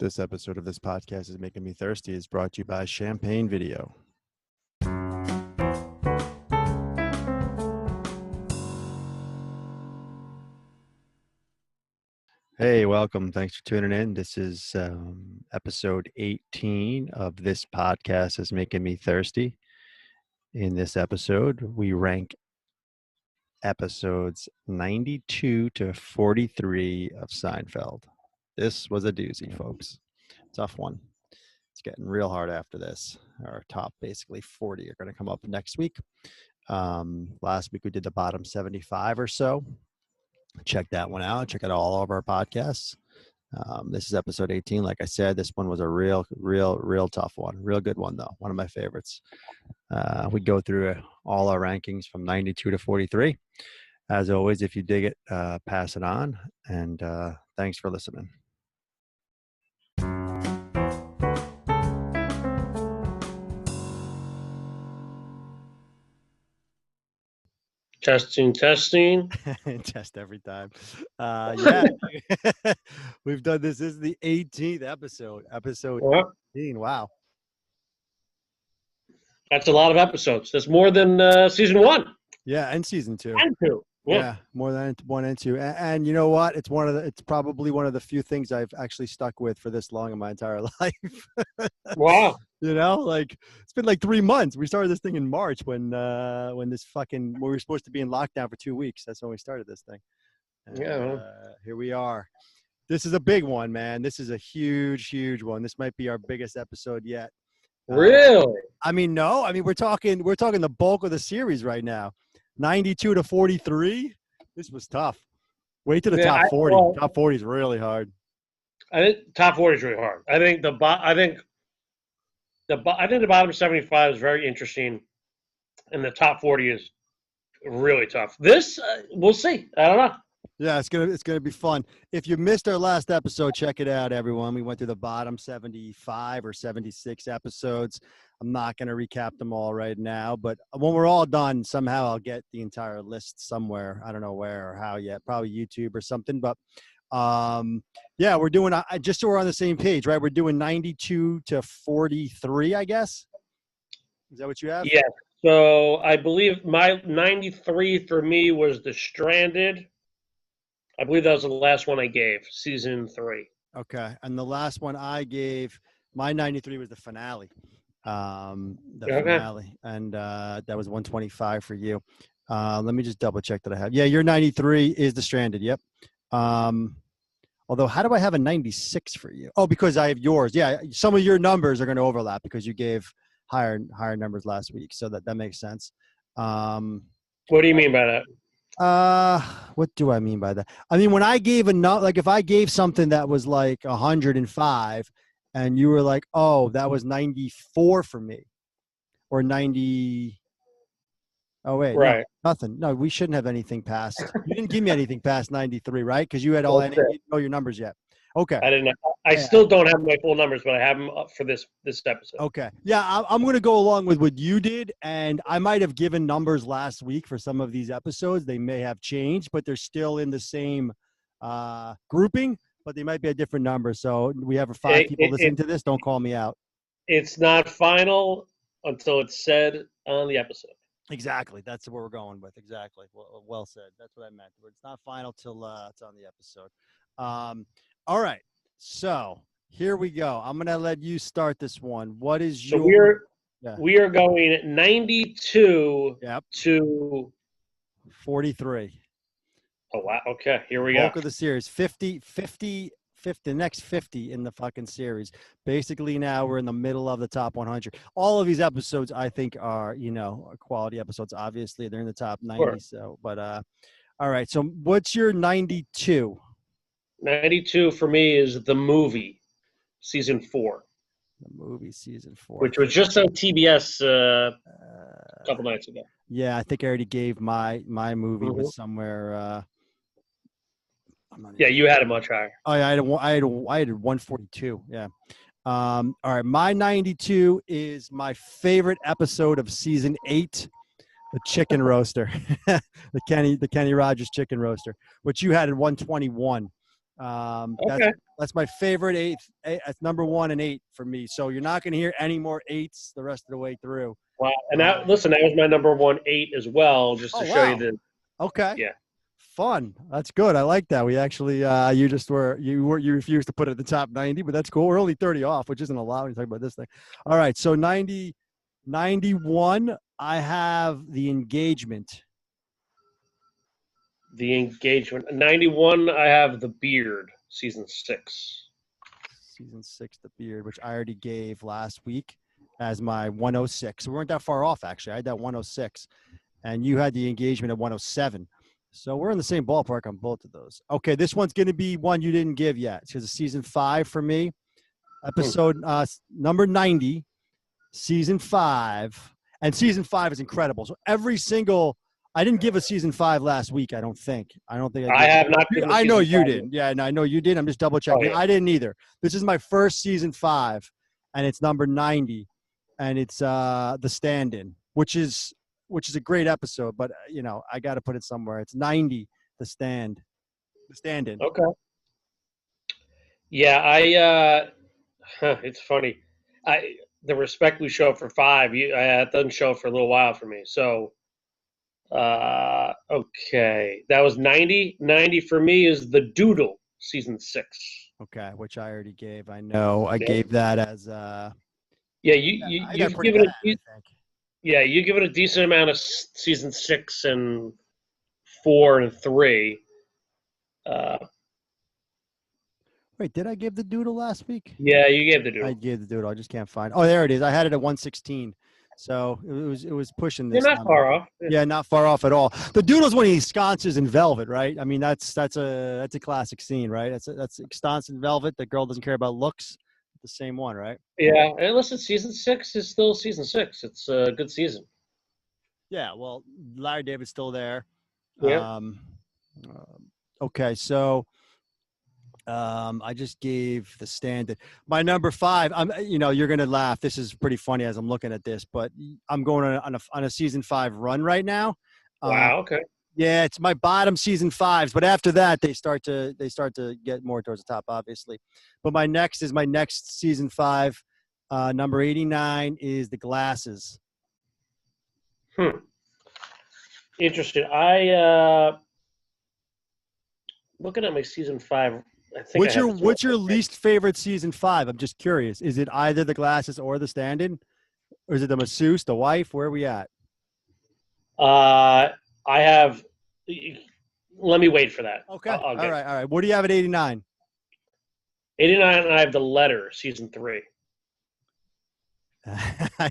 This episode of this podcast is making me thirsty is brought to you by Champagne Video. Hey, welcome. Thanks for tuning in. This is episode 18 of This Podcast is Making Me Thirsty. In this episode, we rank episodes 92 to 43 of Seinfeld. This was a doozy, folks. Tough one. It's getting real hard after this. Our top basically 40 are going to come up next week. Last week we did the bottom 75 or so. Check that one out. Check out all of our podcasts. This is episode 18. Like I said, this one was a real tough one. Real good one, though. One of my favorites. We go through all our rankings from 92 to 43. As always, if you dig it, pass it on. And thanks for listening. Testing. Test every time. Yeah, we've done this. This is the 18th episode. Episode 18. Wow. That's a lot of episodes. That's more than season 1. Yeah, and season 2. And 2. Yeah, more than 1 and 2. And you know what? It's probably one of the few things I've actually stuck with for this long in my entire life. Wow. You know, like it's been like 3 months. We started this thing in March when we were supposed to be in lockdown for 2 weeks. That's when we started this thing. And, here we are. This is a big one, man. This is a huge one. This might be our biggest episode yet. Really? We're talking the bulk of the series right now. 92 to 43. This was tough. Wait to the top 40. Top 40 is really hard. I think top 40 is really hard. I think the bottom 75 is very interesting, and the top 40 is really tough. This we'll see. I don't know. Yeah, it's gonna be fun. If you missed our last episode, check it out, everyone. We went through the bottom 75 or 76 episodes. I'm not gonna recap them all right now, but when we're all done, somehow I'll get the entire list somewhere. I don't know where or how yet. Probably YouTube or something. But yeah, we're doing just so we're on the same page, right? We're doing 92 to 43, I guess. Is that what you have? Yeah. So I believe my 93 for me was The Stranded. I believe that was the last one I gave, season 3. Okay. And the last one I gave, my 93 was the finale. Finale. And that was 125 for you. Let me just double check that I have. Yeah, your 93 is The Stranded. Yep. Although, how do I have a 96 for you? Oh, because I have yours. Yeah, some of your numbers are going to overlap because you gave higher numbers last week. So that makes sense. What do you mean by that? What do I mean by that? I mean, when I gave if I gave something that was like 105 and you were like, oh, that was 94 for me or 90. Oh, wait, right. No, nothing. No, we shouldn't have anything past. You didn't give me anything past 93, right? Because you had you didn't know your numbers yet. Okay. I didn't know. I still don't have my full numbers, but I have them up for this episode. Okay. Yeah, I'm going to go along with what you did, and I might have given numbers last week for some of these episodes. They may have changed, but they're still in the same grouping, but they might be a different number. So we have 5 people listening to this. Don't call me out. It's not final until it's said on the episode. Exactly. That's what we're going with. Exactly. Well said. That's what I meant. It's not final till it's on the episode. All right. So here we go. I'm going to let you start this one. What is your... We are going 92 to 43. Oh, wow. Okay. Here we go. Bulk of the series. 50, the next 50 in the fucking series. Basically, now we're in the middle of the top 100. All of these episodes, I think, are, quality episodes. Obviously, they're in the top 90. Sure. So, but all right. So what's your 92? 92 for me is The Movie, season 4. The Movie, season 4. Which was just on TBS a couple nights ago. Yeah, I think I already gave my movie was somewhere. Yeah, you had it much higher. Oh, yeah, I had 142. Yeah. All right, my 92 is my favorite episode of season 8, the chicken roaster, the Kenny Rogers chicken roaster, which you had at 121. Okay. That's my favorite eight. That's number 1 and 8 for me. So you're not going to hear any more 8s the rest of the way through. Wow. And listen, that was my number 1 8 as well, just to show you the. Okay. Yeah. Fun. That's good. I like that. We actually, you refused to put it at the top 90, but that's cool. We're only 30 off, which isn't a lot when you talk about this thing. All right. So 91, I have The Engagement. The Engagement. 91, I have The Beard, season 6. Season 6, The Beard, which I already gave last week as my 106. So we weren't that far off, actually. I had that 106, and you had The Engagement at 107. So we're in the same ballpark on both of those. Okay, this one's going to be one you didn't give yet. Because it's season 5 for me. Episode number 90, season 5. And season 5 is incredible. So every single – I didn't give a season 5 last week, I don't think. I have not. I know you did. Yeah, and I know you did. I'm just double checking. Oh, yeah. I didn't either. This is my first season 5, and it's number 90. And it's The Stand-In, which is a great episode, but I got to put it somewhere. It's 90, The Stand-In. Okay. Yeah, it's funny. The respect we show for 5, it doesn't show for a little while for me. So, okay, that was 90. 90 for me is The Doodle, season 6. Okay, which I already gave. I know I gave that as. Yeah, you've given it. Yeah, you give it a decent amount of season 6 and 4 and 3. Wait, did I give The Doodle last week? Yeah, you gave The Doodle. I gave The Doodle. I just can't find. Oh, there it is. I had it at 116. So it was pushing this. You're not far off. Yeah, not far off at all. The Doodle's when he sconces in velvet, right? I mean, that's a classic scene, right? That's sconce in velvet. The girl doesn't care about looks. The same one, right? Yeah, and listen, season 6 is still season 6. It's a good season. Yeah, well, Larry David's still there. Yeah. Okay, so I just gave The Stand-In. My number 5. You're gonna laugh. This is pretty funny as I'm looking at this, but I'm going on a season 5 run right now. Wow. Okay. Yeah, it's my bottom season 5s, but after that they start to get more towards the top, obviously. But my next season 5, number 89 is The Glasses. Interesting. I looking at my season 5. I think What's your least favorite season 5? I'm just curious. Is it either The Glasses or The Stand-In, or is it the masseuse, the wife? Where are we at? I have. Let me wait for that. Okay. All right. What do you have at 89? 89, I have The Letter, season 3. I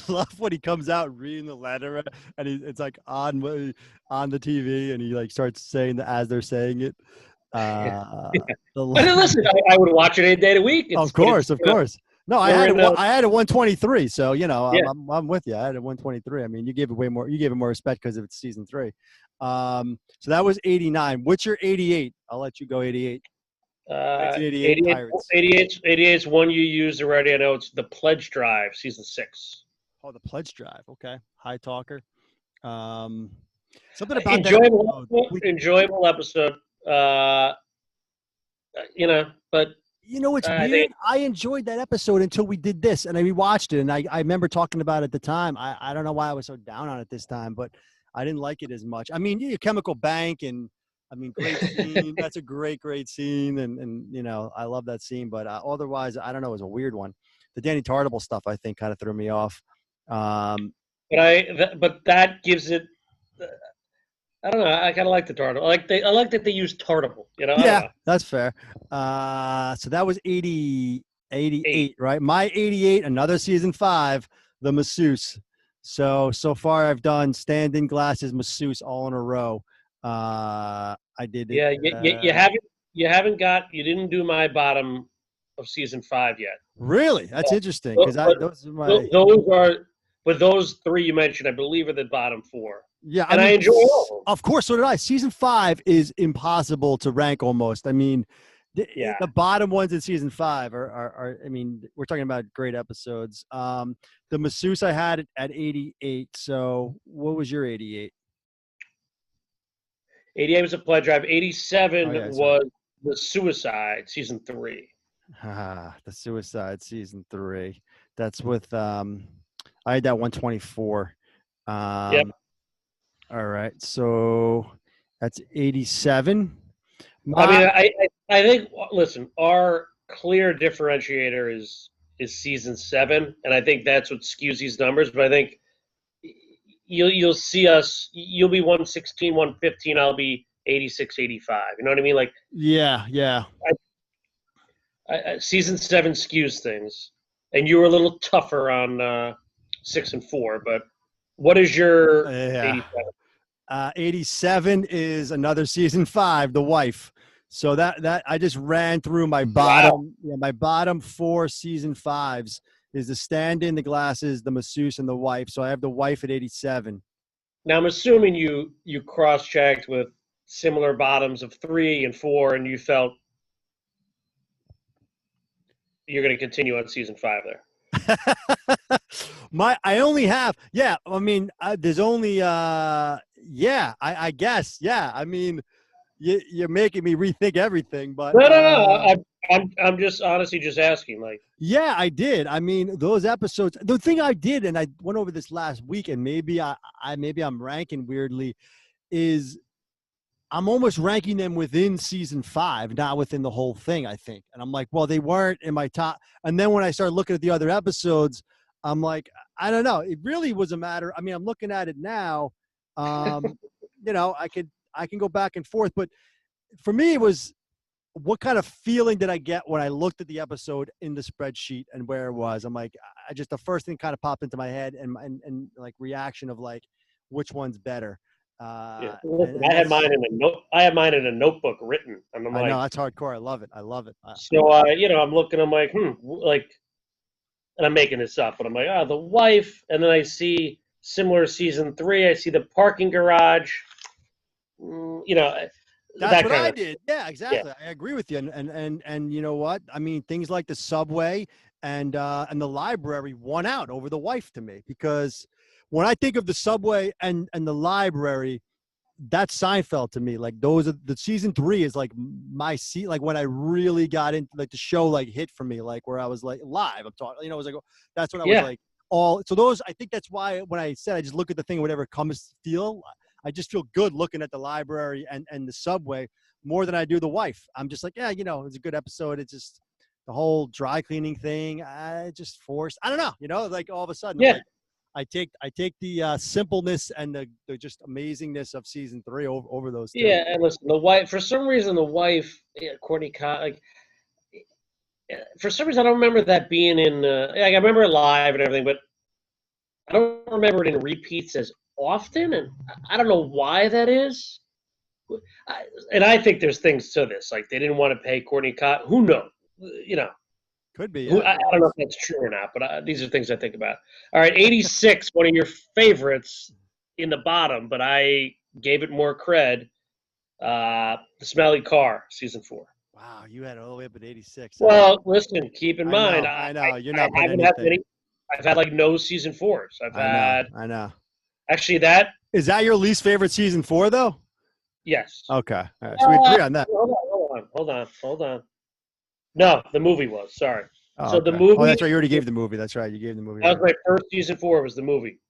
love when he comes out reading the letter, and it's like on the TV, and he like starts saying that as they're saying it. Listen, I would watch it any day of the week. Of course. No, I had it 123. So I'm with you. I had it 123. I mean, you gave it way more. You gave it more respect because it's season 3. So that was 89. What's your 88? I'll let you go 88. 88's one you used already. I know it's The Pledge Drive, season 6. Oh, The Pledge Drive. Okay, High Talker. Something about enjoyable episode. But it's weird. I enjoyed that episode until we did this, and I rewatched it, and I remember talking about it at the time. I don't know why I was so down on it this time, but I didn't like it as much. I mean, Chemical Bank, and I mean, great scene. That's a great scene, and I love that scene. But otherwise, I don't know. It was a weird one. The Danny Tartable stuff, I think, kind of threw me off. But that gives it. I don't know. I kind of like the Tartable. I like that they use Tartable. Yeah, that's fair. So that was 88, right? My 88, another season 5, The Masseuse. So far I've done Stand-In, Glasses, Masseuse all in a row. I did. Yeah, you didn't do my bottom of season 5 yet. Really? That's interesting because those 3 you mentioned, I believe, are the bottom 4. Yeah, I enjoy all of course, so did I. Season 5 is impossible to rank almost. I mean, the bottom ones in season 5 are. I mean, we're talking about great episodes. The Masseuse I had it at 88. So what was your 88? 88 was a Pledge Drive. 87 The Suicide season 3. The Suicide season 3. That's with I had that 124. Yep. All right, so that's 87. I mean, I think. Listen, our clear differentiator is season 7, and I think that's what skews these numbers. But I think you'll see us. You'll be 116, 115. I'll be 86, 85. You know what I mean? Like, Yeah. season 7 skews things, and you were a little tougher on 6 and 4. But what is your Yeah. 87? 87 is another season 5, The Wife. So that I just ran through my bottom. Wow. My bottom 4 season 5s is The Stand-In, The Glasses, The Masseuse, and The Wife. So I have The Wife at 87. Now I'm assuming you cross-checked with similar bottoms of 3 and 4, and you felt you're going to continue on season 5 there. I only have, I mean, there's only, I guess, I mean, you're making me rethink everything, but No. I'm just honestly just asking, like. Yeah, I did. I mean, those episodes. The thing I did, and I went over this last week, and maybe I'm ranking weirdly, is I'm almost ranking them within season 5, not within the whole thing, I think. And I'm like, well, they weren't in my top. And then when I started looking at the other episodes, I'm like, I don't know. It really was a matter. I mean, I'm looking at it now. I can go back and forth, but for me, it was, what kind of feeling did I get when I looked at the episode in the spreadsheet and where it was? I'm like, the first thing kind of popped into my head and like reaction of like, which one's better? I had mine in a note. I had mine in a notebook written, and I'm like, no, that's hardcore. I love it. So I'm looking. I'm like, like, and I'm making this up, but I'm like, The Wife, and then I see similar season 3. I see the parking garage. That's what I did. Yeah, exactly. Yeah. I agree with you. And you know what? I mean, things like the subway and the library won out over The Wife to me, because when I think of the subway and the library, that's Seinfeld to me. Like, those are the season 3 is like my seat. Like when I really got into like the show, like hit for me, like where I was like live. I'm talking, it was like, that's when I was like so those, I think that's why when I said, I just look at the thing, whatever comes feel, I just feel good looking at the library and the subway more than I do The Wife. I'm just like, it's a good episode. It's just the whole dry cleaning thing. I just forced, I don't know, like all of a sudden, like, I take the simpleness and the just amazingness of season 3 over those two. Yeah, and listen, The Wife, for some reason, The Wife, Courtney Cox, like, for some reason, I don't remember that being in, I remember it live and everything, but I don't remember it in repeats as often, and I don't know why that is. And I think there's things to this, like they didn't want to pay Courtney Cox. Who knows? Could be. Yeah. I don't know if that's true or not, but these are things I think about. All right, 86, one of your favorites in the bottom, but I gave it more cred. The Smelly Car, season 4. Wow, you had it all the way up at 86. Well, listen, keep in mind, I know you're not. I haven't had many. I've had like no season 4s. I know. Actually, that is that your least favorite season 4 though? Yes. Okay. All right. So we agree on that. Hold on. No, the movie was. Sorry. Oh, so okay. the movie. Oh, that's right. You already gave the movie. That's right. You gave the movie. That was my first season 4. Was the movie.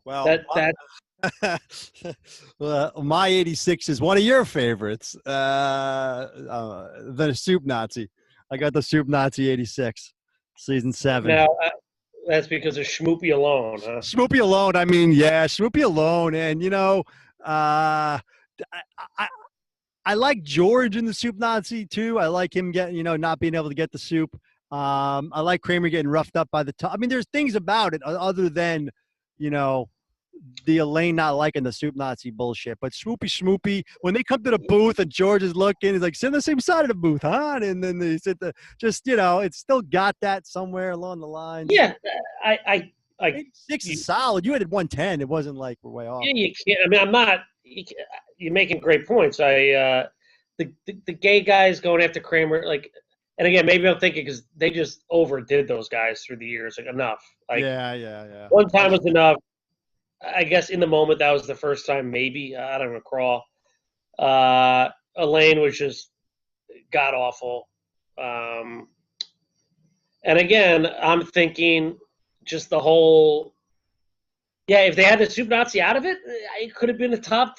Well, my 86 is one of your favorites. The Soup Nazi. I got the Soup Nazi 86, season 7. Now, that's because of Schmoopy alone, huh? Schmoopy alone. I mean, yeah, Schmoopy alone. And, I like George in the Soup Nazi, too. I like him getting, not being able to get the soup. I like Kramer getting roughed up by the top. I mean, there's things about it other than, the Elaine not liking the Soup Nazi bullshit. But Schmoopy, when they come to the booth and George is looking, he's like, sit on the same side of the booth, huh? And then they sit there. Just, it's still got that somewhere along the line. Yeah, I 6 is solid. You had 110. It wasn't like we're way off. Yeah, you can't. I mean, I'm not. You're making great points. The gay guys going after Kramer, like, and again, maybe I'm thinking because they just overdid those guys through the years. Like, enough. Like, yeah. One time was enough. I guess in the moment that was the first time. Maybe I don't recall. Elaine was just god awful. And again, I'm thinking just the whole. Yeah, if they had the Soup Nazi out of it, it could have been a top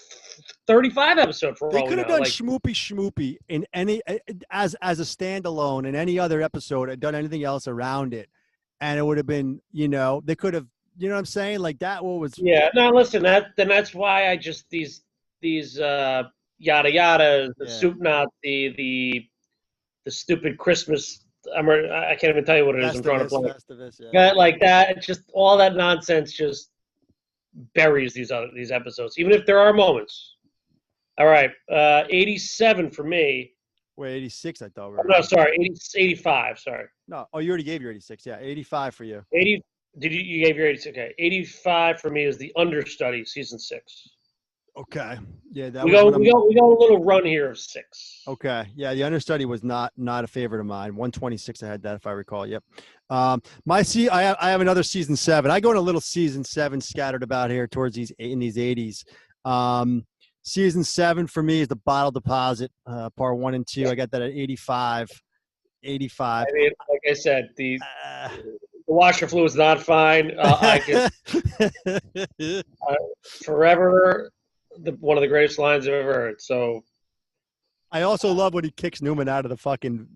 35 episode for They all we could have know. done Schmoopy in any as a standalone in any other episode and done anything else around it, and it would have been, they could have, you know what I'm saying, like that. What was? Yeah, no, listen, that's why I just these yada yada, the Yeah. Soup Nazi, the stupid Christmas. I can't even tell you what it is. I'm drawing a blank. Festivus, yeah. Yeah, like that, just all that nonsense just buries these episodes, even if there are moments. All right, 87 for me. Wait, 86, I thought we Oh, were. no, sorry, 85. Sorry, No, you already gave your 86. Yeah, 85 for you. 80. You gave your 86? Okay, 85 for me is the Understudy season 6. Okay. Yeah, that We was go a little run here of 6. Okay. Yeah, the Understudy was not a favorite of mine. 126, I had that if I recall. Yep. I have another season 7. I go in a little season 7 scattered about here towards these 80s. Season 7 for me is the Bottle Deposit, part 1 and 2. I got that at 85. 85. I mean, like I said, the washer fluid is not fine. I could forever one of the greatest lines I've ever heard. So I also love when he kicks Newman out of the fucking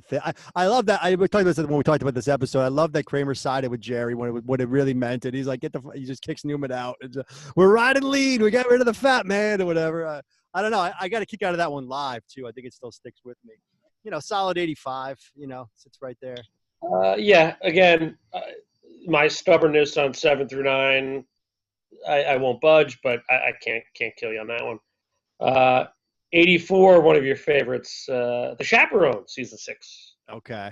thing. I love that. We talked about this when we talked about this episode. I love that Kramer sided with Jerry what it really meant. And he's like, he just kicks Newman out. We're riding lead. We got rid of the fat man or whatever. I don't know. I got a kick out of that one live too. I think it still sticks with me. Solid 85. Sits right there. Yeah. Again, my stubbornness on 7 through 9. I won't budge, but I can't kill you on that one. 84, one of your favorites, The Chaperone, season 6. Okay.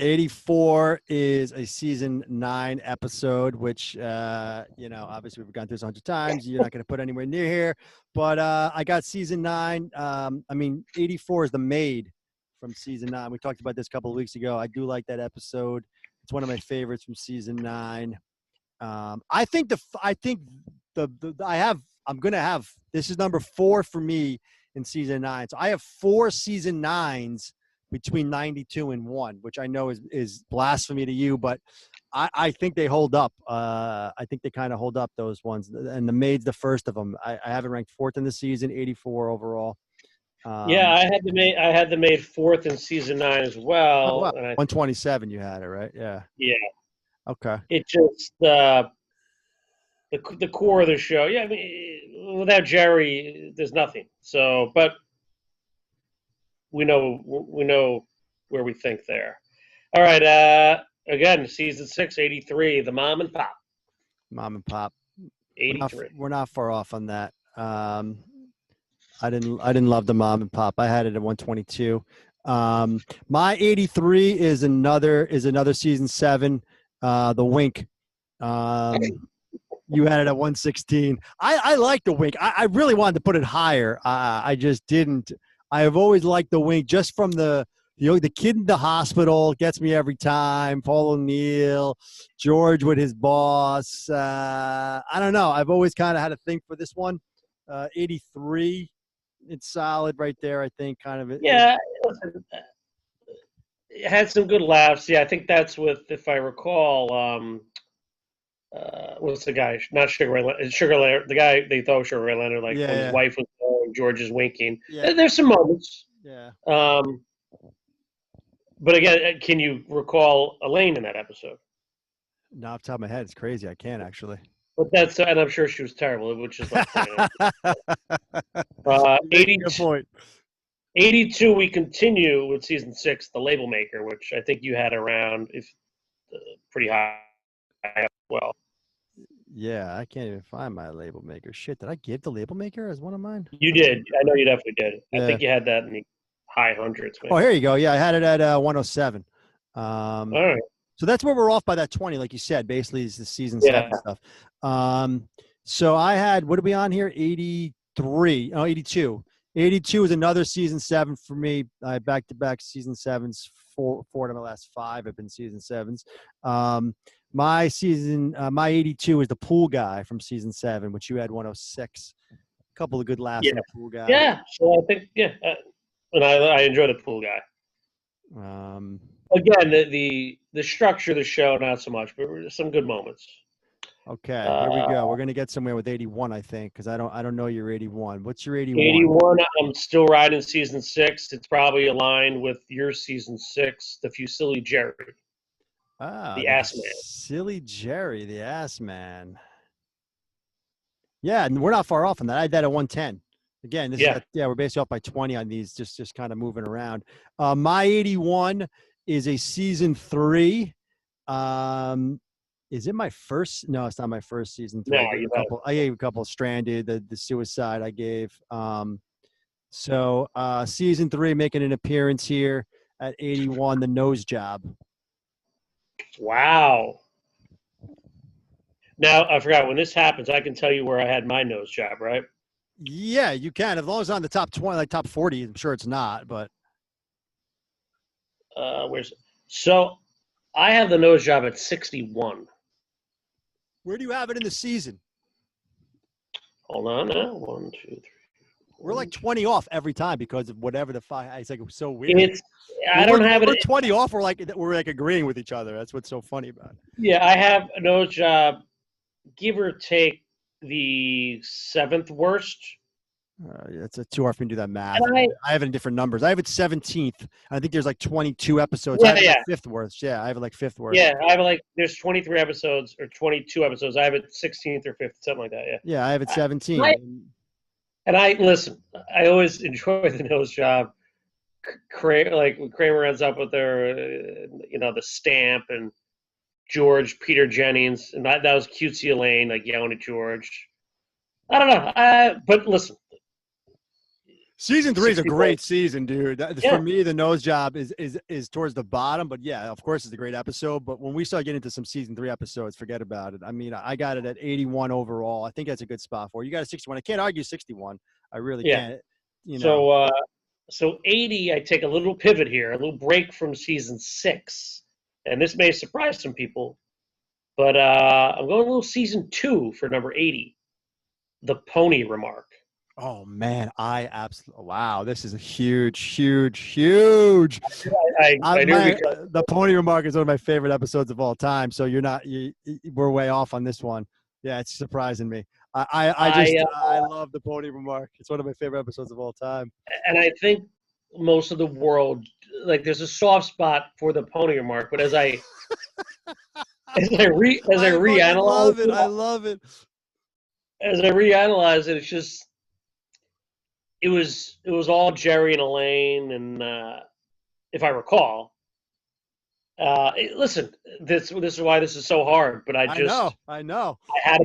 84 is a season 9 episode, which, obviously we've gone through this 100 times. You're not going to put anywhere near here, but I got season 9. 84 is The Maid from season 9. We talked about this a couple of weeks ago. I do like that episode. It's one of my favorites from season 9. This is number 4 for me in season 9. So I have 4 season 9s between 92 and 1, which I know is blasphemy to you, but I think they hold up. I think they kind of hold up, those ones. And The Maid's the first of them. I have it ranked 4th in the season, 84 overall. Yeah, I had the Maid 4th in season 9 as well. Oh, wow. And 127 you had it, right? Yeah. Yeah. Okay. It just the core of the show. Yeah, I mean, without Jerry, there's nothing. So, but we know where we think there. All right. Again, season 6, 83, the Mom and Pop. Mom and Pop. 83. We're not far off on that. I didn't love the Mom and Pop. I had it at 122. My 83 is another season 7. The Wink. You had it at 116. I like The Wink. I really wanted to put it higher. I just didn't. I have always liked The Wink, just from the kid in the hospital gets me every time. Paul O'Neill, George with his boss. I don't know. I've always kind of had a thing for this one. 83. It's solid right there, I think, kind of. Yeah. Listen, it had some good laughs. Yeah, I think that's with, if I recall, what's the guy? Not Sugar Ray Leonard. Sugar Ray, the guy they throw Sugar Ray Leonard, like when his wife was there and George is winking. Yeah. There's some moments. Yeah. But again, can you recall Elaine in that episode? No, off the top of my head, it's crazy. I can't actually. But and I'm sure she was terrible, which is like 82. Good point. 82, we continue with season 6, The Label Maker, which I think you had around pretty high as well. Yeah, I can't even find my Label Maker. Shit, did I give The Label Maker as one of mine? You did. I know you definitely did. Yeah. I think you had that in the high hundreds. Maybe. Oh, here you go. Yeah, I had it at 107. All right. So that's where we're off by that 20, like you said. Basically, is the season 7 stuff. So I had, what are we on here? 83. Oh, 82. 82 is another season 7 for me. I had back-to-back season 7s. Four of my last 5 have been season 7s. My 82 is The Pool Guy from season 7, which you had 106. couple of good laughs Yeah. in the pool guy. Yeah. So I think and I enjoy the pool guy. Again, the structure of the show not so much, but some good moments. Okay, here we go. We're gonna get somewhere with 81, I think, because I don't know your 81. What's your 81? 81. I'm still riding season 6. It's probably aligned with your season 6, the Fusilli Jerry. The ass man. Silly Jerry, the ass man. Yeah, and we're not far off on that. I had that at 110. Again, this is we're basically off by 20 on these, just kind of moving around. My 81 is a season 3. Is it my first? No, it's not my first season 3. No, I gave a couple Stranded, the Suicide I gave. So season 3 making an appearance here at 81, the Nose Job. Wow. Now, I forgot, when this happens, I can tell you where I had my nose job, right? Yeah, you can. As long as it's on the top 20, like top 40, I'm sure it's not, but. So I have the nose job at 61. Where do you have it in the season? Hold on now. 1, 2, 3. We're like 20 off every time because of whatever the fuck. It's like so weird. I don't have it. We're 20 off. We're like agreeing with each other. That's what's so funny about it. Yeah, I have a nose job, give or take the 7th worst. It's too hard for me to do that math. I have it in different numbers. I have it 17th. I think there's like 22 episodes. Yeah, I have it like 5th worst. Yeah, I have it like 5th worst. Yeah, I have it like there's 23 episodes or 22 episodes. I have it 16th or 5th, something like that. Yeah. Yeah, I have it 17. And I listen. I always enjoy the nose job. Like when Kramer ends up with their, the stamp, and George Peter Jennings, and that was cutesy Elaine like yelling at George. I don't know. But listen. Season 3 is a great season, dude. For me, the Nose Job is towards the bottom, but yeah, of course, it's a great episode. But when we start getting into some season 3 episodes, forget about it. I mean, I got it at 81 overall. I think that's a good spot for you. You got a 61. I can't argue 61. I really can't. So 80, I take a little pivot here, a little break from season 6, and this may surprise some people, but I'm going a little season 2 for number 80, the Pony Remark. Oh man, I absolutely wow! This is a huge. The Pony Remark is one of my favorite episodes of all time. So we're way off on this one. Yeah, it's surprising me. I love the Pony Remark. It's one of my favorite episodes of all time. And I think most of the world, like, there's a soft spot for the Pony Remark, but as I reanalyze it, I love it. As I reanalyze it, it's just. It was all Jerry and Elaine, and if I recall, listen, this is why this is so hard. But I know. I had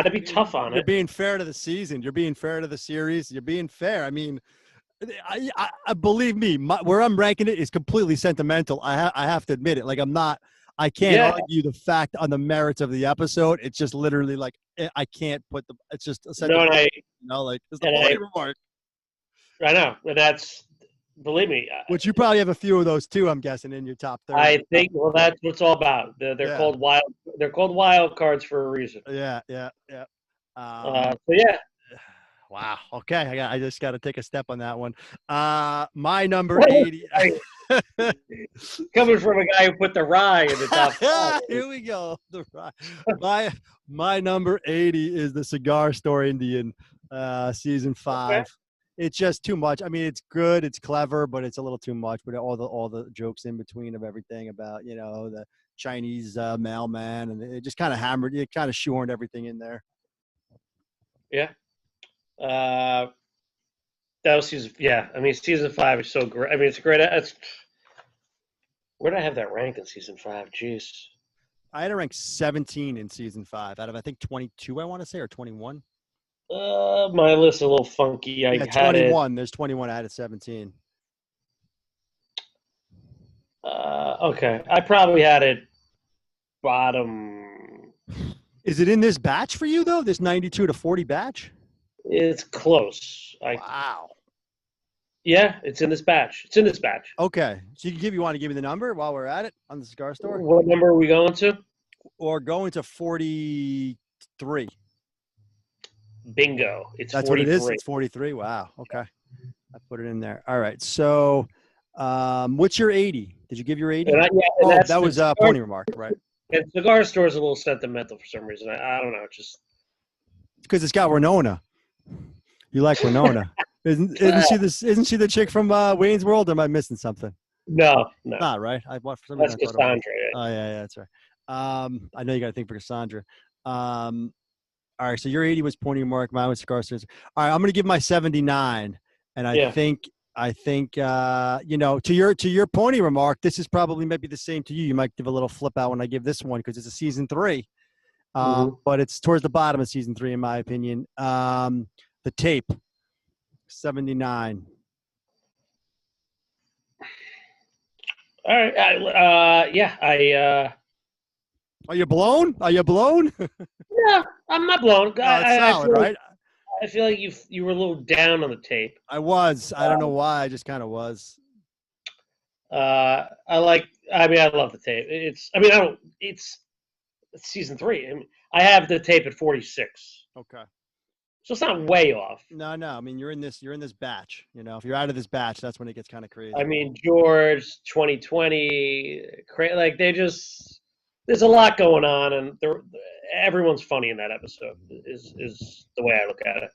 to be tough on it. You're being fair to the season. You're being fair to the series. You're being fair. I mean, I believe me. Where I'm ranking it is completely sentimental. I have to admit it. Like I can't argue the fact on the merits of the episode. It's just literally like I can't put the. It's just a sentiment. It's the Pony Remark. I know, and that's, believe me. Which you probably have a few of those too. I'm guessing in your top 30. I think. Well, that's what it's all about. They're called wild. They're called wild cards for a reason. Yeah. So yeah. Wow. Okay. I just got to take a step on that one. My number 80. Coming from a guy who put the rye in the top 5. Here we go. The rye. My number 80 is the Cigar Store Indian, season 5. Okay. It's just too much. I mean, it's good, it's clever, but it's a little too much. But all the jokes in between of everything about the Chinese mailman, and it just kind of hammered. It kind of shoehorned everything in there. Yeah. That was season. Yeah, I mean, season 5 is so great. I mean, it's great. Where did I have that rank in season 5? Jeez. I had a rank 17 in season 5 out of, I think, 22. I want to say, or 21. My list is a little funky. I had 21. There's 21. I had a 17. Okay, I probably had it bottom. Is it in this batch for you though? This 92 to 40 batch? It's close. Wow. Yeah, it's in this batch. Okay. So you want to give me the number while we're at it on the Cigar Store? What number are we going to? Or going to 43. Bingo. It's That's 43. what it is. It's 43. Wow. Okay. I put it in there. All right. So, what's your 80? Did you give your 80? That was Pony Remark, right? And cigar store is a little sentimental for some reason. I don't know. Just because it's got Winona. You like Winona? Isn't she this? Isn't she the chick from Wayne's World? Or am I missing something? No. Not right. For some That's reason, Cassandra. Oh yeah, that's right. I know you got to think for Cassandra. All right, so your 80 was Pony Remark, mine was Cigar Stores. All right, I'm going to give my 79, and I think to your Pony Remark, this is probably maybe the same to you. You might give a little flip out when I give this one because it's a season 3, but it's towards the bottom of season 3 in my opinion. The tape, 79. All right. Are you blown? No, I'm not blown. It's solid, right? I feel like you were a little down on the tape. I was. I don't know why. I just kind of was. I love the tape. It's season 3. I mean, I have the tape at 46. Okay. So it's not way off. No. I mean, you're in this batch. If you're out of this batch, that's when it gets kind of crazy. I mean, George, 2020, there's a lot going on, and everyone's funny in that episode. Is the way I look at it,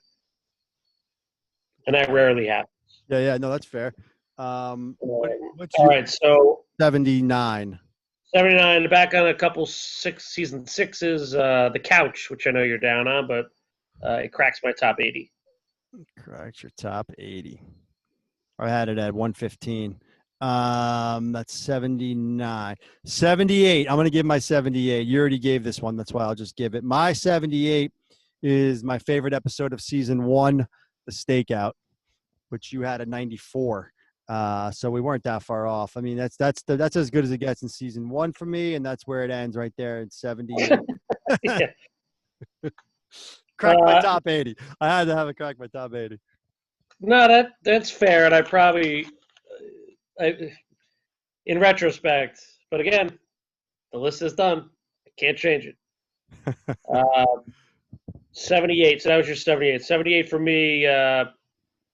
and that rarely happens. Yeah. No, that's fair. What's all right? So 79. 79. Back on a couple season 6s. The Couch, which I know you're down on, but it cracks my top 80. Cracks your top 80. I had it at 115. That's 79. 78. I'm going to give my 78. You already gave this one. That's why I'll just give it. My 78 is my favorite episode of season 1, The Stakeout, which you had a 94. So we weren't that far off. I mean, that's as good as it gets in season 1 for me, and that's where it ends right there at 78. Crack my top 80. I had to have it crack my top 80. No, that's fair, and I probably, in retrospect, but again, the list is done. I can't change it. 78. So that was your 78. 78 for me.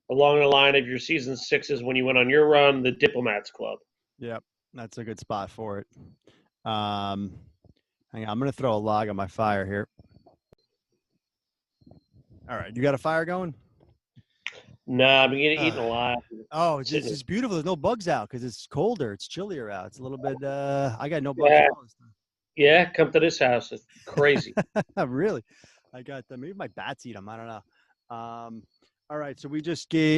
Along the line of your season 6s when you went on your run, the Diplomats Club. Yep, that's a good spot for it. Hang on, I'm going to throw a log on my fire here. All right, you got a fire going? No, I've been eating a lot. Oh, it's beautiful. There's no bugs out because it's colder. It's chillier out. It's a little bit. I got no bugs out this time. Yeah, come to this house. It's crazy. Really? I got them. Maybe my bats eat them. I don't know. All right, so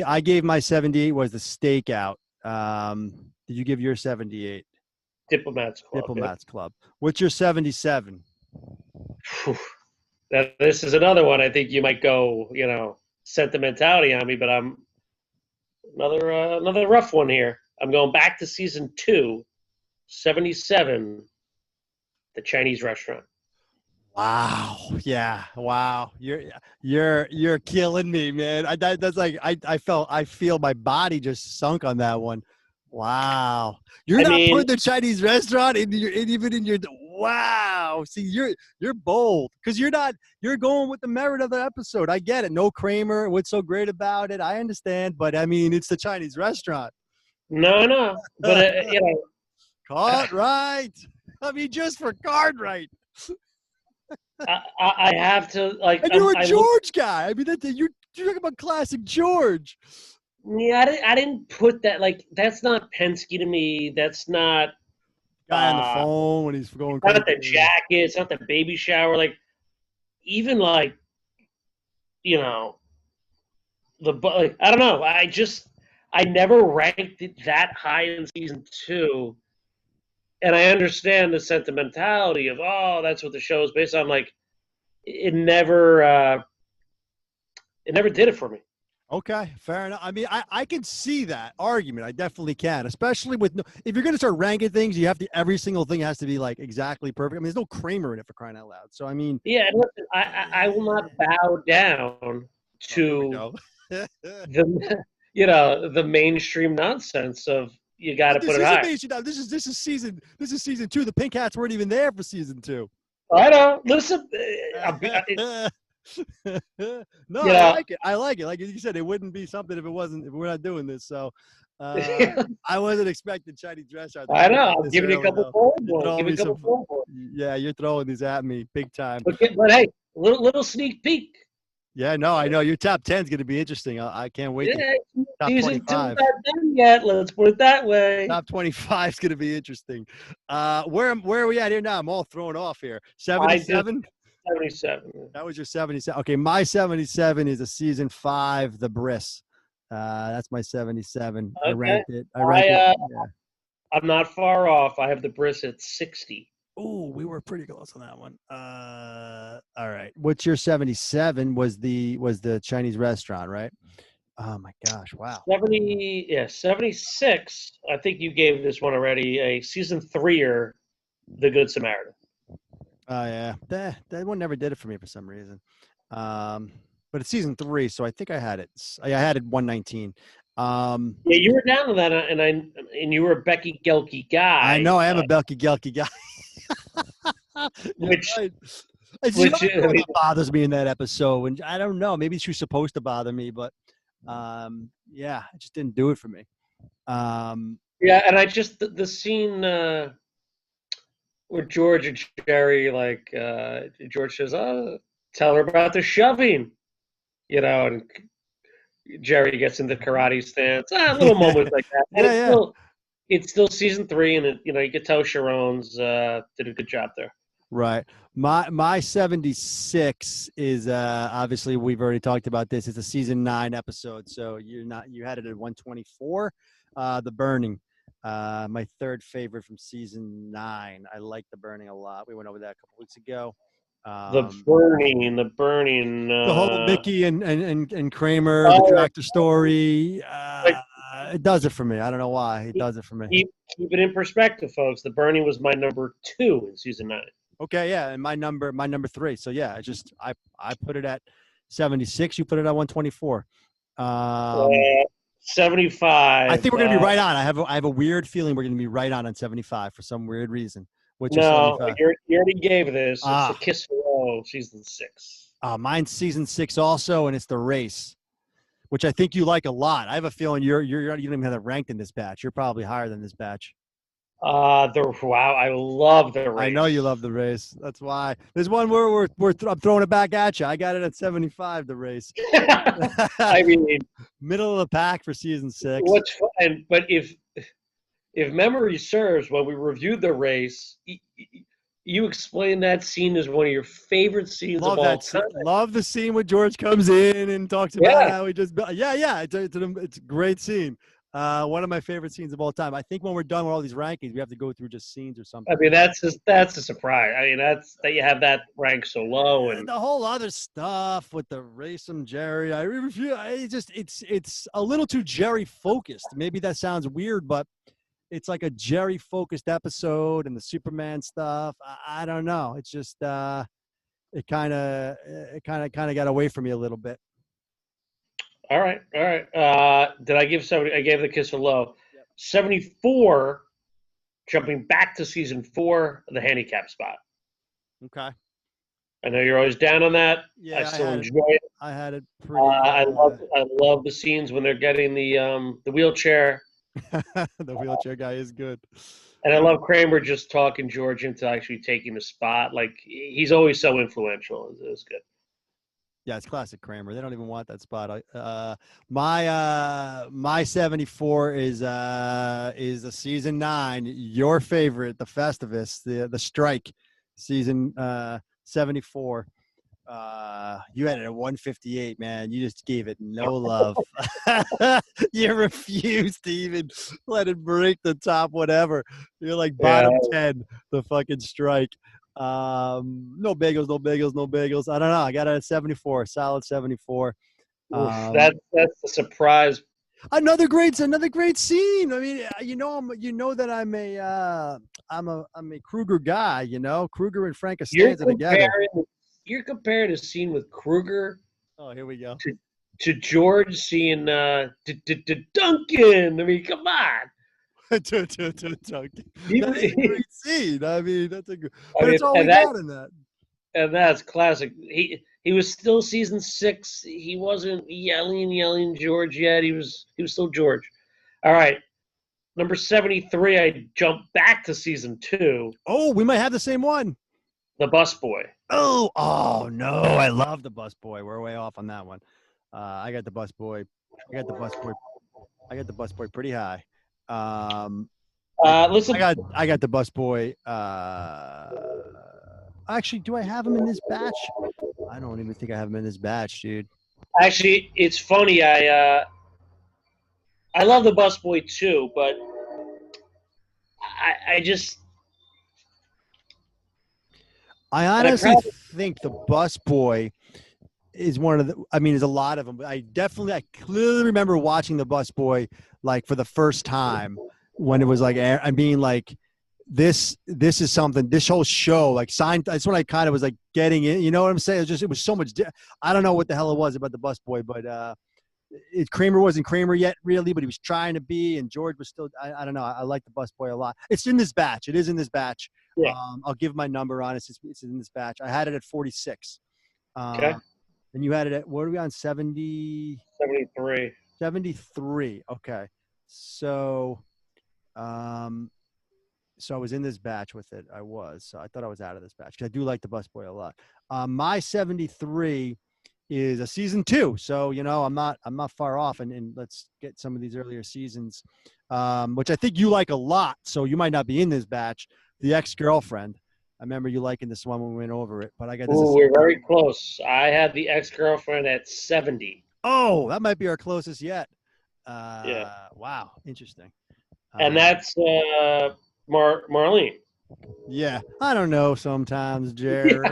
I gave my 78 was the Stakeout. Did you give your 78? Diplomats Club. What's your 77? This is another one. I think you might go, sentimentality on me, but I'm another rough one here. I'm going back to season 2, 77, the Chinese restaurant. Wow. Yeah. Wow. You're killing me, man. I feel my body just sunk on that one. Wow. You're not putting the Chinese restaurant even in your wow. See, you're bold because you're going with the merit of the episode. I get it. No Kramer. What's so great about it? I understand, but I mean, it's the Chinese restaurant. No. But Cartwright. I mean, just for Cartwright. I have to And you're a George guy. I mean, you're talking about classic George. Yeah, I didn't put that. That's not Penske to me. That's not guy on the phone when he's going. It's not the jacket. It's not the baby shower. Even I don't know. I never ranked it that high in season 2. And I understand the sentimentality of, that's what the show is based on. It never did it for me. Okay, fair enough. I mean, I can see that argument. I definitely can, especially if you're going to start ranking things, every single thing has to be exactly perfect. I mean, there's no Kramer in it for crying out loud. So I mean, yeah. Listen, I will not bow down to the mainstream nonsense of. You got to put it high. This is season 2. The Pink Hats weren't even there for season 2. I know. Listen, No, I Yeah. like it. I like it. Like you said, it wouldn't be something if we're not doing this. So I wasn't expecting Chinese restaurant to I come know. out I'm this giving you a early couple though. bold You're ones. throwing Give me me a couple some. bold ones. Yeah, you're throwing these at me big time. But hey, little sneak peek. Yeah, no, I know your top 10 is going to be interesting. I can't wait to Yeah, top season 2's 25. not done yet. Let's put it that way. Top 25 is going to be interesting. Where are we at here now? I'm all thrown off here. I just 77? 77. That was your 77. Okay, my 77 is a season 5, The Briss. That's my 77. I Okay. ranked it. Yeah. I'm not far off. I have the Briss at 60. Ooh, we were pretty close on that one. All right. What's your 77? Was the Chinese restaurant, right? Oh my gosh! Wow. 76. I think you gave this one already. A season 3er, The Good Samaritan. Oh yeah, that one never did it for me for some reason. But it's season 3, so I think I had it. I had it 119. Yeah, you were down on that, and you were a Becky Gelke guy. I know I am a Becky Gelke guy. Which what bothers me in that episode, and I don't know. Maybe she was supposed to bother me, but yeah, it just didn't do it for me. Yeah, and I just the scene where George and Jerry, like George says, "Oh, tell her about the shoving," and Jerry gets into karate stance. Little moments like that, and it's still season 3, and you could tell Sharon's did a good job there. Right. My 76 is obviously we've already talked about this. It's a season 9 episode, so you had it at 124. The Burning, my third favorite from season 9. I like The Burning a lot. We went over that a couple weeks ago. The Burning. The whole Mickey and Kramer, the tractor story. It does it for me. I don't know why. It does it for me. Keep it in perspective, folks. The Burning was my number 2 in season 9. Okay, yeah, and my number 3. So yeah, I put it at 76. You put it at 124. 75. I think we're gonna be right on. I have a weird feeling we're gonna be right on 75 for some weird reason. No, you already gave this. It's The Kiss for All, season 6. Mine's season 6 also, and it's The Race, which I think you like a lot. I have a feeling you don't even have it ranked in this batch. You're probably higher than this batch. Wow, I love The Race. I know you love The Race. That's why. There's one where I'm throwing it back at you. I got it at 75. The Race. I mean, middle of the pack for season 6. What's fun, but if memory serves, when we reviewed The Race, you explained that scene as one of your favorite scenes of all time. Love the scene when George comes in and talks about how he just it's a great scene. One of my favorite scenes of all time. I think when we're done with all these rankings, we have to go through just scenes or something. I mean, that's a surprise. I mean, that you have that rank so low, and the whole other stuff with the Racem Jerry. It's a little too Jerry focused. Maybe that sounds weird, but it's like a Jerry focused episode, and the Superman stuff. I don't know. It's just it kind of got away from me a little bit. All right. Did I give 70? I gave The Kiss a low. Yep. 74, jumping back to season 4, the handicap spot. Okay. I know you're always down on that. Yeah, I still enjoy it. I had it pretty. I love the scenes when they're getting the wheelchair. The wheelchair guy is good. And I love Kramer just talking George into actually taking the spot. Like, he's always so influential. It was good. Yeah, it's classic Kramer. They don't even want that spot. My 74 is a season 9. Your favorite, the Festivus, the Strike, season 74. You had it at 158, man. You just gave it no love. You refused to even let it break the top whatever. You're like bottom 10, the fucking Strike. No bagels. I don't know. I got it at 74, solid 74. That's the surprise. Another great scene. I mean, that I'm a Kruger guy. Kruger and Frank Costanza together. You're comparing a scene with Kruger. Oh, here we go. To George seeing Duncan. I mean, come on. Duncan. That's a great scene. I mean, that's a good. But it's all we got in that. And that's classic. He was still season 6. He wasn't yelling George yet. He was still George. All right. Number 73, I jumped back to season 2. Oh, we might have the same one. The Busboy. Oh no, I love the Busboy. We're way off on that one. I got the Busboy. I got the Busboy pretty high. Listen, I got the Busboy. Actually, do I have him in this batch? I don't even think I have him in this batch, dude. actually, it's funny. I love the Busboy too, but I just. I honestly think the Busboy is one of the. I mean, there's a lot of them, but I clearly remember watching the Busboy like for the first time when it was like, I mean, like this is something. This whole show, like that's when I kind of was like getting in. You know what I'm saying? It was so much. I don't know what the hell it was about the Busboy, but Kramer wasn't Kramer yet, really, but he was trying to be, and George was still. I don't know. I like the Busboy a lot. It's in this batch. It is in this batch. Yeah. I'll give my number on it. It's in this batch. I had it at 46. Okay. And you had it at, what are we on, 70? 73. 73. Okay. So, so I was in this batch with it. I was. So I thought I was out of this batch because I do like the Busboy a lot. My 73 is a season 2. So, you know, I'm not far off. And let's get some of these earlier seasons, which I think you like a lot. So you might not be in this batch. The Ex-Girlfriend. I remember you liking this one when we went over it, but I got this. Ooh, we're very close. I had the Ex-Girlfriend at 70. Oh, that might be our closest yet. Yeah. Wow. Interesting. And that's Marlene. Yeah. I don't know sometimes, Jared.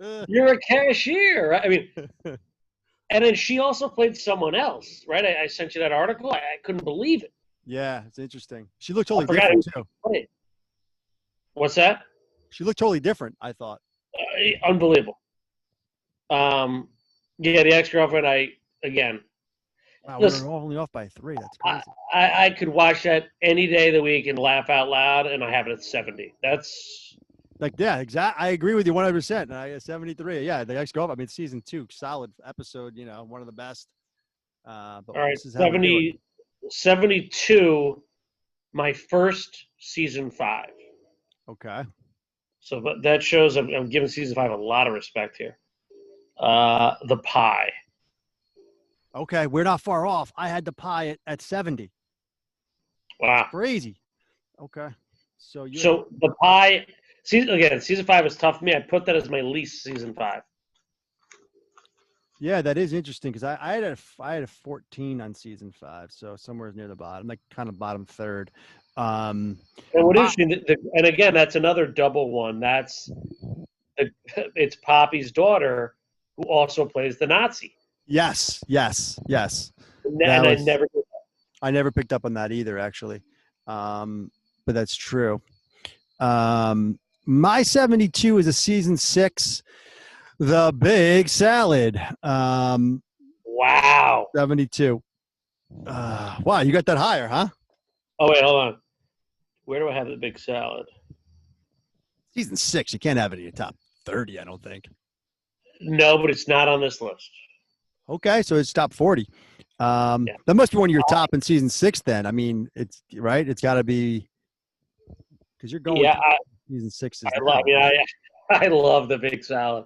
Yeah, you're a cashier, right? I mean, and then she also played someone else, right? I sent you that article. I couldn't believe it. Yeah, it's interesting. She looked totally different, too. What's that? She looked totally different, I thought. Unbelievable. Yeah, the Ex-Girlfriend, Wow, listen, we're only off by 3. That's crazy. I could watch that any day of the week and laugh out loud, and I have it at 70. That's like, yeah, exactly. I agree with you 100%. And I got 73. Yeah, the Ex-Girlfriend. I mean, season 2, solid episode. You know, one of the best. But all right. this is how we do it. 72. My first season 5. Okay. So that shows I'm giving season 5 a lot of respect here. The Pie. Okay, we're not far off. I had the Pie at 70. Wow. Crazy. Okay. So the Pie, season 5 is tough for me. I put that as my least season 5. Yeah, that is interesting because I had a 14 on season 5, so somewhere near the bottom, like kind of bottom third. And what interesting, and again, that's another double one. It's Poppy's daughter who also plays the Nazi. Yes. I never picked up on that either, actually. But that's true. My 72 is a season 6, The Big Salad. Wow. 72. Wow, you got that higher, huh? Oh, wait, hold on. Where do I have the Big Salad? Season 6. You can't have it in your top 30, I don't think. No, but it's not on this list. Okay, so it's top 40. That must be one of your top in season 6 then. I mean, it's right. It's got to be because you're going season 6. I love the Big Salad.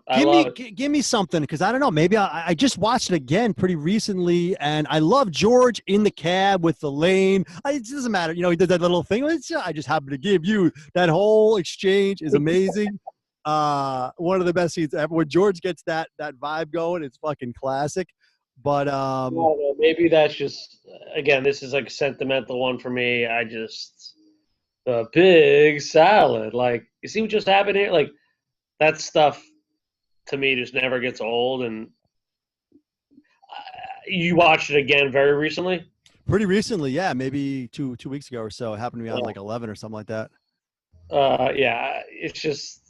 Give me something because I don't know. Maybe I just watched it again pretty recently, and I love George in the cab with Elaine. It doesn't matter, you know. He did that little thing. I just happen to give you that whole exchange is amazing. One of the best scenes ever. When George gets that vibe going, it's fucking classic. But maybe that's just again. This is like a sentimental one for me. The Big Salad. Like, you see what just happened here? Like, that stuff to me just never gets old. And you watched it again very recently? Pretty recently, yeah. Maybe two weeks ago or so. It happened to be on like 11 or something like that. Yeah, it's just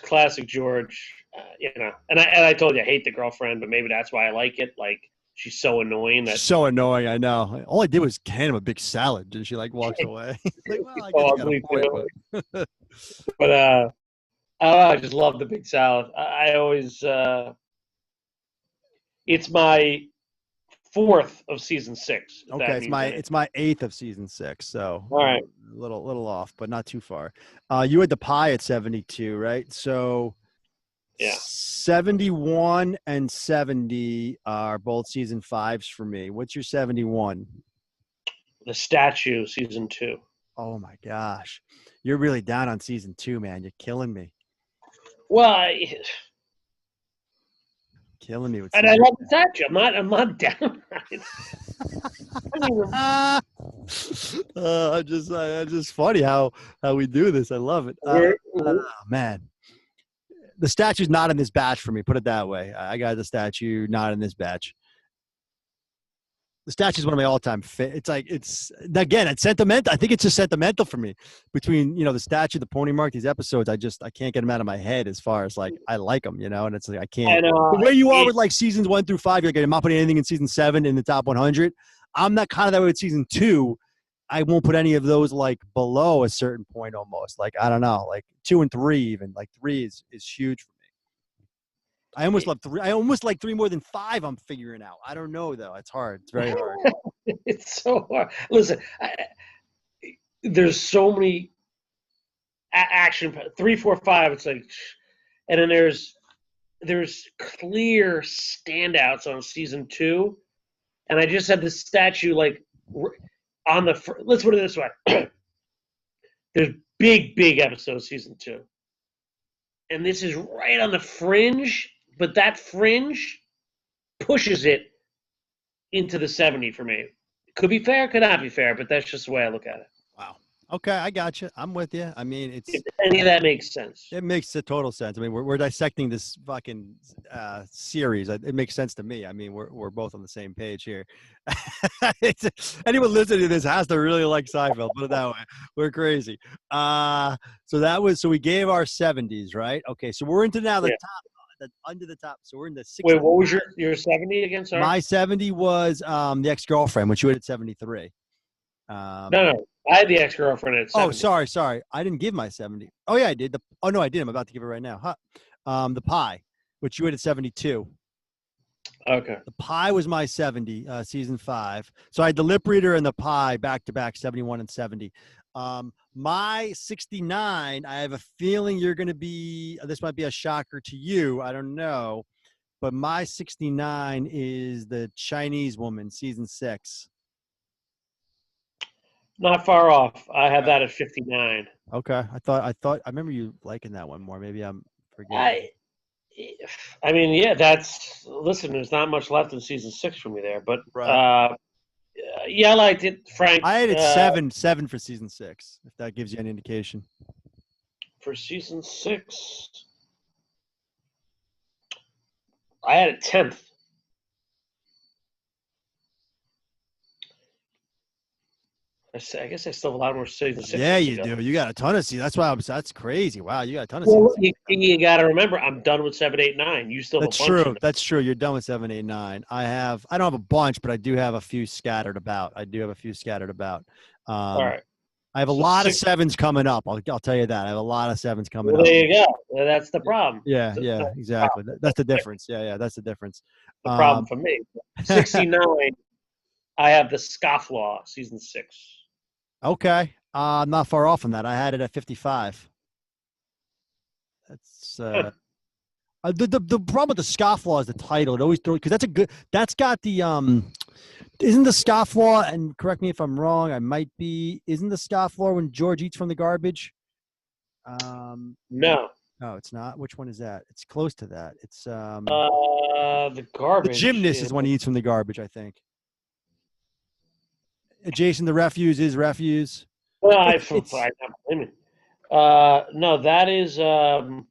classic George. You know, and I told you I hate the girlfriend, but maybe that's why I like it. Like, she's so annoying. So annoying, I know. All I did was hand him a big salad, and she like walks away. Like, well, I guess I got a point, but I just love the Big Salad. I always it's my fourth of season 6. If Okay, that it's means my anything. it's my 8th of season 6, so All right. a little off, but not too far. You had the pie at 72, right? So Yeah. 71 and 70 are both season 5s for me. What's your 71? The Statue, season 2. Oh my gosh. You're really down on season 2, man. You're killing me. Well, Killing me with and I season love the Statue. I'm not down on it. It's just funny how we do this. I love it. Oh, man. The statue's not in this batch for me. Put it that way. I got the statue not in this batch. The statue is one of my all-time It's like it's sentimental. I think it's just sentimental for me. Between the statue, the Pony Remark, these episodes, I can't get them out of my head as far as like I like them, and it's like I can't. The way you are with like seasons 1 through 5, you're like I'm not putting anything in season 7 in the top 100. I'm not kind of that way with season 2. I won't put any of those like below a certain point almost. Like I don't know, like 2 and 3 even. Like 3 is huge for me. I almost love 3. I almost like 3 more than 5. I'm figuring out. I don't know though. It's hard. It's very hard. It's so hard. Listen, there's so many action 3, 4, 5. It's like, and then there's clear standouts on season 2, and I just had the statue like on the. Let's put it this way: there's big episodes season 2, and this is right on the fringe. But that fringe pushes it into the 70 for me. Could be fair, could not be fair, but that's just the way I look at it. Wow. Okay, I got you. I'm with you. I mean, if any of that makes sense. It makes a total sense. I mean, we're dissecting this fucking series. It makes sense to me. I mean, we're both on the same page here. Anyone listening to this has to really like Seinfeld. Put it that way. We're crazy. So we gave our 70s, right? Okay, so we're into now the top. Under the top, so we're in the 60s. Wait, what was your 70 again? Sorry, my 70 was the ex-girlfriend, which you had at 73. No, I had the ex-girlfriend at 70. Oh, sorry, I didn't give my 70. Oh yeah, I did. No, I did. I'm about to give it right now. The pie, which you had at 72. Okay. The pie was my 70, season 5. So I had the lip reader and the pie back to back, 71 and 70. My 69, I have a feeling you're going to be, this might be a shocker to you. I don't know. But my 69 is the Chinese Woman, season 6. Not far off. I had that at 59. Okay. I remember you liking that one more. Maybe I'm forgetting. I mean, yeah, listen, there's not much left in season 6 for me there, but right. Yeah, I liked it, Frank. I had it 7 for season 6, if that gives you an indication. For season 6, I had it 10th. I guess I still have a lot more season 6. Yeah, you do. You got a ton of seasons. That's crazy. Wow, you got a ton of seasons. You got to remember, I'm done with 7, 8, 9. You still have That's a bunch. True. That's true. You're done with 7, 8, 9. I don't have a bunch, but I do have a few scattered about. All right. I have a lot of 7s coming up. I'll tell you that. I have a lot of 7s coming up. There you go. That's the problem. Yeah, exactly. That's the difference. Yeah, that's the difference. The problem for me. 69, I have the Scofflaw, season 6. Okay. I'm not far off from that. I had it at 55. That's the problem with the Scofflaw is the title. It always throws, because that's got the isn't the Scofflaw, and correct me if I'm wrong, isn't the Scofflaw when George eats from the garbage? No, it's not. Which one is that? It's close to that. It's the garbage. The gymnast is when he eats from the garbage, I think. Jason, the refuse is refuse. Well, no, that is. I'm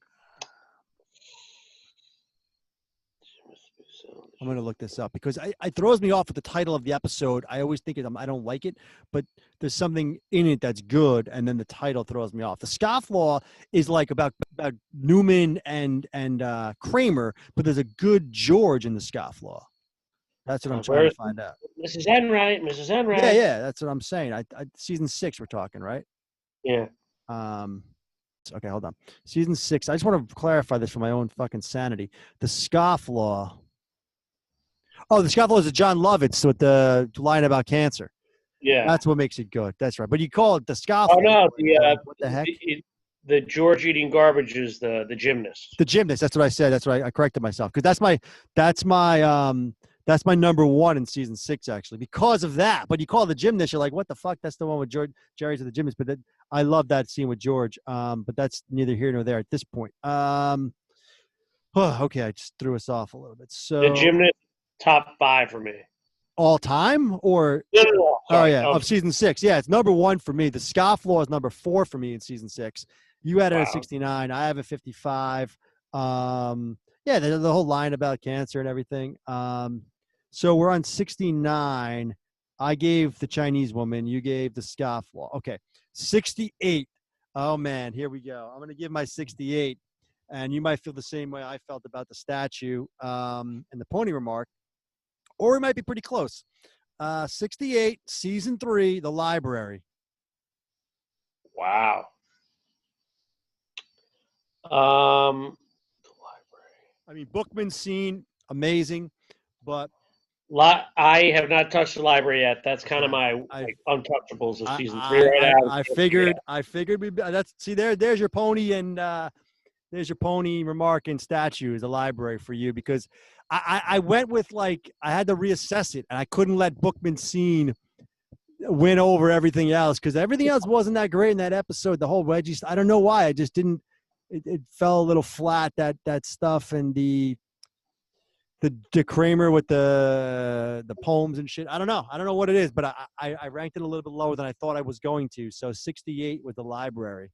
going to look this up because it throws me off with the title of the episode. I always think I don't like it, but there's something in it that's good, and then the title throws me off. The Scofflaw is like about Newman and Kramer, but there's a good George in the Scofflaw. That's what I'm trying to find out. Mrs. Enright. Yeah, that's what I'm saying. Season 6 we're talking, right? Yeah. Okay, hold on. Season 6. I just want to clarify this for my own fucking sanity. The Scofflaw. Oh, the Scofflaw is a John Lovitz with the line about cancer. Yeah. That's what makes it good. That's right. But you call it the Scofflaw. Oh no, what the heck? The George eating garbage is the gymnast. The gymnast. That's what I said. That's right. I corrected myself because that's my number 1 in season 6 actually because of that. But you call it the gymnast, you're like, what the fuck? That's the one with George. Jerry's at the gymnast. But I love that scene with George. But that's neither here nor there at this point. Okay, I just threw us off a little bit. So The gymnast, top 5 for me. All time or No, oh yeah, of season 6. Yeah, it's number 1 for me. The Scofflaw is number 4 for me in season 6. You had it at 69. I have a 55. Yeah, the whole line about cancer and everything. So we're on 69. I gave the Chinese woman. You gave the Scofflaw. Okay, 68. Oh man, here we go. I'm gonna give my 68, and you might feel the same way I felt about the statue and the Pony Remark, or we might be pretty close. 68, season 3, The Library. Wow. The library. I mean, Bookman's scene, amazing, but I have not touched the library yet. That's kind of my untouchables of season 3 right now. I figured that's there's your Pony and there's your Pony Remark and statue is a library for you because I went with I had to reassess it and I couldn't let Bookman's scene win over everything else because everything else wasn't that great in that episode. The whole Reggie, I don't know why. I just didn't. It fell a little flat that stuff and the Kramer with the poems and shit. I don't know what it is, but I ranked it a little bit lower than I thought I was going to. So 68 with The Library.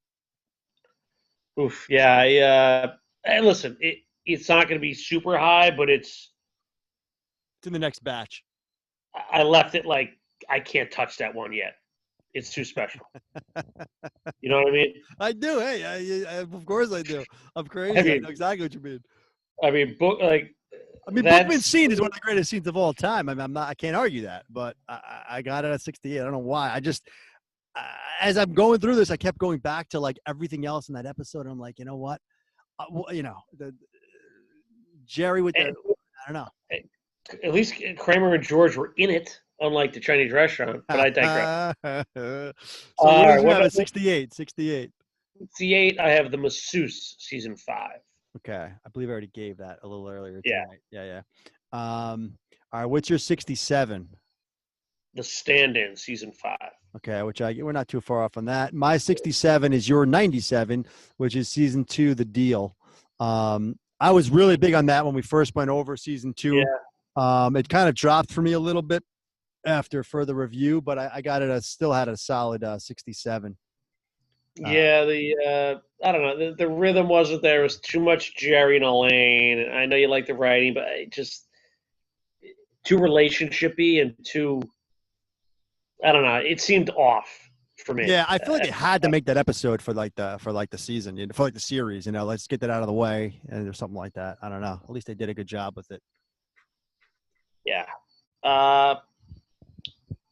Oof, yeah. And listen, it's not going to be super high, but it's in the next batch. I left it I can't touch that one yet. It's too special. You know what I mean? I do. Hey, of course I do. I'm crazy. I know exactly what you mean. I mean, Bookman's scene is one of the greatest scenes of all time. I mean, I can't argue that, but I got it at 68. I don't know why. I just, as I'm going through this, I kept going back to everything else in that episode. And I'm like, you know what? The Jerry with I don't know. At least Kramer and George were in it, unlike the Chinese restaurant. But I digress. So what did you have at 68? 68. 68, I have the Masseuse season 5. Okay. I believe I already gave that a little earlier tonight. Yeah. All right. What's your 67? The Stand-In season 5. Okay, we're not too far off on that. My 67 is your 97, which is season 2, The Deal. I was really big on that when we first went over season 2. Yeah. It kind of dropped for me a little bit after further review, but I got it. I still had a solid 67. Yeah, I don't know. The rhythm wasn't there. It was too much Jerry and Elaine. I know you like the writing, but it just too relationshipy and too. I don't know. It seemed off for me. Yeah, I feel like they had to make that episode for the season, for the series. Let's get that out of the way, and or something like that. I don't know. At least they did a good job with it. Yeah.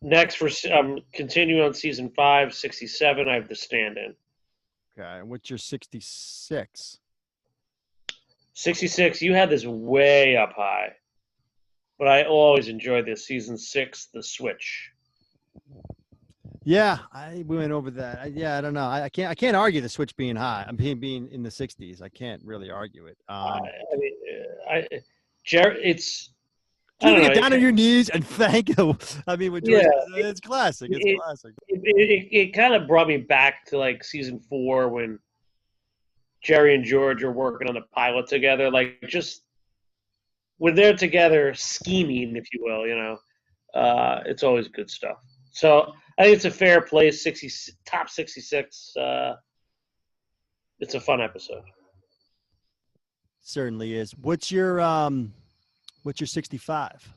Next, for continuing on season 5, 67, I have The Stand-In. Okay, and what's your 66? 66, you had this way up high, but I always enjoyed this season 6, The Switch. Yeah, we went over that. I don't know. I can't argue the Switch being high. I'm being in the 60s. I can't really argue it. Jerry, it's. You get down on your knees and thank you. I mean, it's classic. It's classic. It kind of brought me back to season 4 when Jerry and George are working on the pilot together. Just when they're together, scheming, if you will. It's always good stuff. So I think it's a fair place. Top 66. It's a fun episode. Certainly is. What's your 65?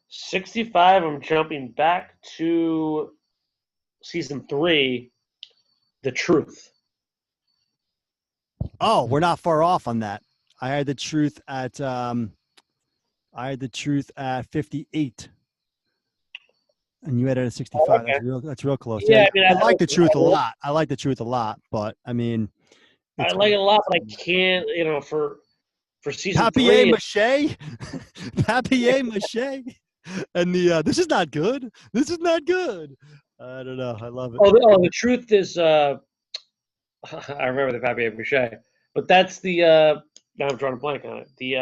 65, I'm jumping back to season 3, The Truth. Oh, we're not far off on that. I had the truth at 58. And you had it at 65. Oh, okay. That's real close. Yeah, I Yeah, mean, I like the truth a lot. I like the truth a lot, but I mean, I it's like it a lot, but I can't, for season papier 3. mache, papier mache, and the this is not good. This is not good. I don't know. I love it. The truth is, I remember the papier mache, but that's the. Now I'm drawing a blank on it. The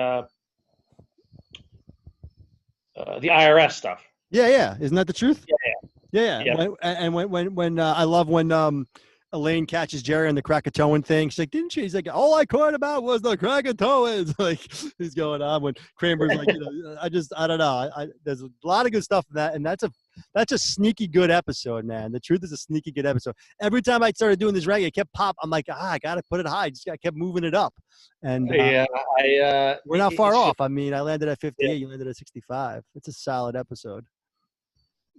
IRS stuff. Yeah. Isn't that the truth? Yeah. Yeah. When I love when Elaine catches Jerry on the Krakatoan thing. She's like, didn't she? He's like, all I cared about was the Krakatoans. Like, he's going on when Kramer's like, I don't know. There's a lot of good stuff in that, and that's a sneaky good episode, man. The truth is a sneaky good episode. Every time I started doing this ranking, it kept pop. I'm like, I gotta put it high. I kept moving it up, and we're not far off. I mean, I landed at 58. Yeah. You landed at 65. It's a solid episode.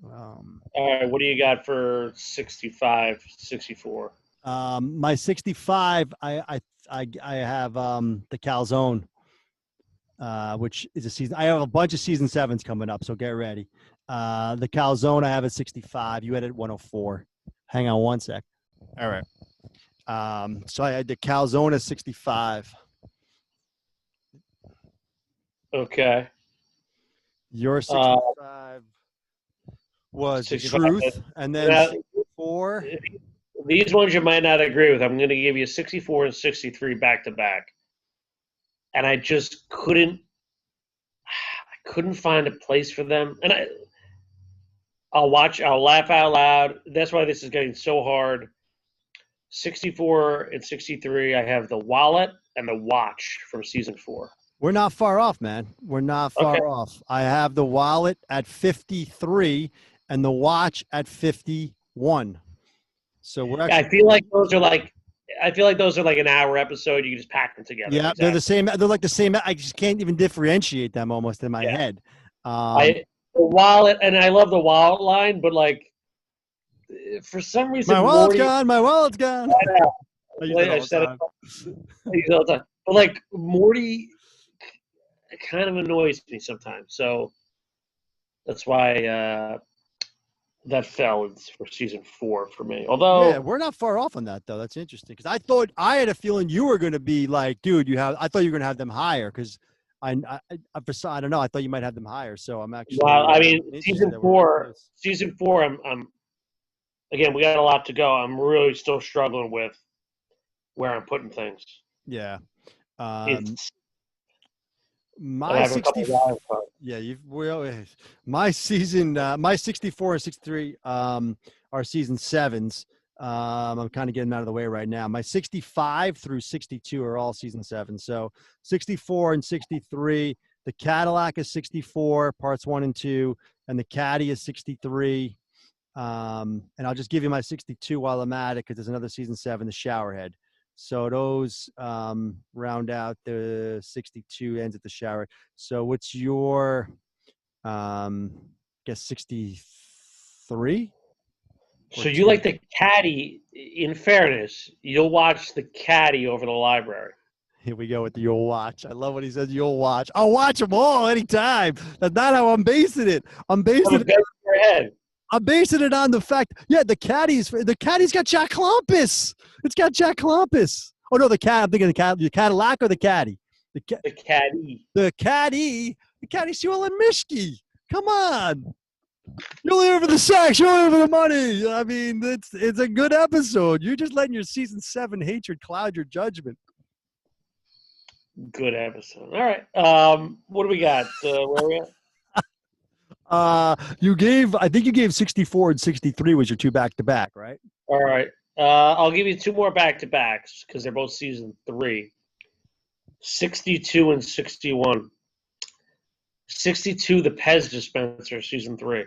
All right, what do you got for 65, 64? My 65, I have the Calzone, which is a season. I have a bunch of season 7s coming up, so get ready. The Calzone I have at 65. You had it at 104. Hang on one sec. All right. So I had the Calzone at 65. Okay. Your 65 was 65, Truth, and then 64. These ones you might not agree with. I'm going to give you 64 and 63 back to back, and I just couldn't find a place for them. And I'll laugh out loud. That's why this is getting so hard. 64 and 63, I have the wallet and the watch from season 4. We're not far off, man. We're not far off. I have the wallet at 53 and the watch at 51. So we're actually. I feel like those are like an hour episode. You can just pack them together. Yeah, exactly. They're the same. They're like the same. I just can't even differentiate them almost in my head. The wallet, and I love the wallet line, but like for some reason, my wallet's gone. My wallet's gone. I said it all the time. But like Morty, it kind of annoys me sometimes. So that's why that fell for season 4 for me. Although we're not far off on that though. That's interesting because I had a feeling you were going to be like, dude, I thought you were going to have them higher because I don't know. I thought you might have them higher. So I'm actually. Well, I mean, season 4. I'm again. We got a lot to go. I'm really still struggling with where I'm putting things. Yeah. My 64, my season, my 64 and 63 are season 7s. I'm kind of getting out of the way right now. My 65 through 62 are all season 7. So 64 and 63, the Cadillac is 64, parts 1 and 2, and the Caddy is 63. And I'll just give you my 62 while I'm at it because there's another season 7, the Showerhead. So those round out the 62 ends at the shower. So what's your, I guess 63? So you like the Caddy? In fairness, you'll watch the Caddy over the Library. Here we go with the you'll watch. I love when he says you'll watch. I'll watch them all anytime. That's not how I'm basing it. I'm basing it in your head. I'm basing it on the fact, the Caddy's got Jack Klompus. It's got Jack Klompus. Oh no, I'm thinking the Cadillac or the Caddy. The Caddy. The Caddy. The Caddy's Sewell and Mishke. Come on. You're only here for the sex. You're only here for the money. I mean, it's a good episode. You're just letting your season 7 hatred cloud your judgment. Good episode. All right. What do we got? Where are we at? I think you gave 64 and 63 was your 2 back-to-back, right? All right. I'll give you 2 more back-to-backs because they're both season 3. 62 and 61. 62, the Pez dispenser, season 3.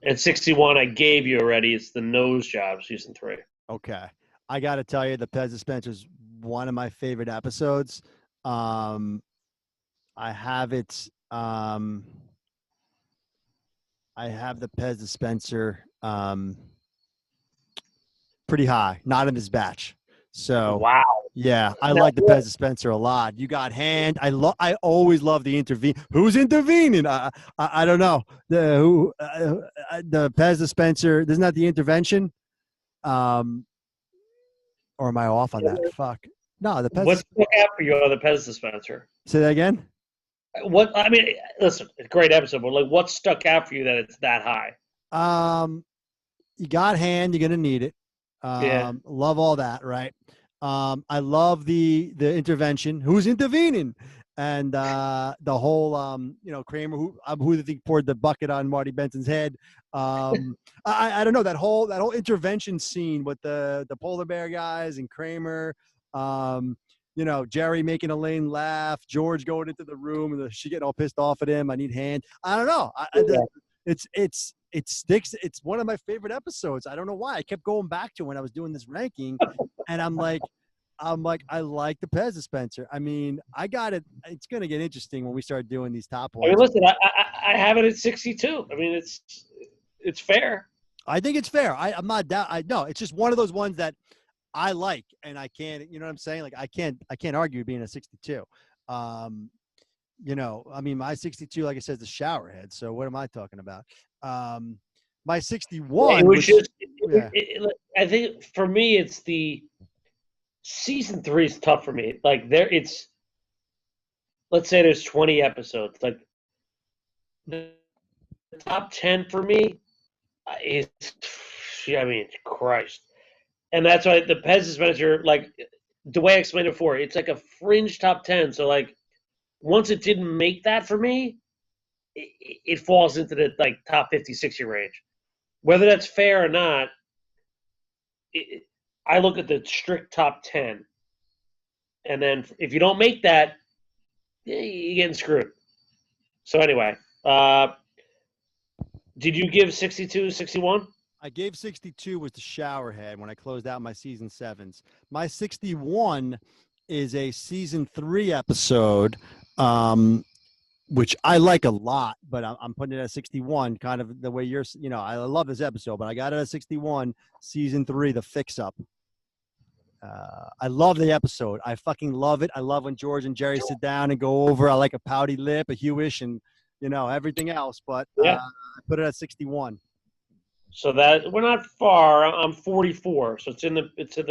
And 61, I gave you already. It's the nose job, season 3. Okay. I got to tell you, the Pez dispenser is one of my favorite episodes. I have it. I have the Pez dispenser pretty high, not in this batch. So wow. Yeah, I Now, like the Pez dispenser a lot. You got hand. I always love the intervene. Who's intervening? I don't know. The Pez dispenser. Isn't that the intervention? Or am I off on that? Fuck. No, the Pez. what stuck out for you on the Pez dispenser? Say that again. What I mean, listen, it's a great episode, but like, what stuck out for you that it's that high? You got hand. You're gonna need it. Yeah. Love all that, right? I love the intervention. Who's intervening? And the whole Kramer who do you think poured the bucket on Marty Benson's head. I don't know that whole intervention scene with the polar bear guys and Kramer. Jerry making Elaine laugh, George going into the room and she getting all pissed off at him. I need hand. I don't know. It sticks. It's one of my favorite episodes. I don't know why. I kept going back to when I was doing this ranking, and I'm like, I like the Pez dispenser. I mean, I got it. It's going to get interesting when we start doing these top ones. I mean, listen, I have it at 62. I mean, it's fair. I think it's fair. I'm not doubt. No, it's just one of those ones that I like, and I can't. You know what I'm saying? Like I can't argue being a 62. I mean, my 62, like I said, is the shower head. So what am I talking about? My 61. I think for me, it's the season 3 is tough for me. Like let's say there's 20 episodes. Like the top 10 for me is, I mean, Christ. And that's why the Pez dispenser, like the way I explained it before, it's like a fringe top 10. So like once it didn't make that for me, it falls into the like top 50, 60 range. Whether that's fair or not, I look at the strict top 10. And then if you don't make that, you're getting screwed. So anyway, did you give 62, 61? I gave 62 was the shower head when I closed out my season 7s. My 61 is a season 3 episode, which I like a lot, but I'm putting it at 61, kind of the way you're, I love this episode, but I got it at 61, season 3, The Fix-Up. I love the episode. I fucking love it. I love when George and Jerry sit down and go over. I like a pouty lip, a Hewish, and, everything else, but I put it at 61. So that we're not far. I'm 44, so it's in this picture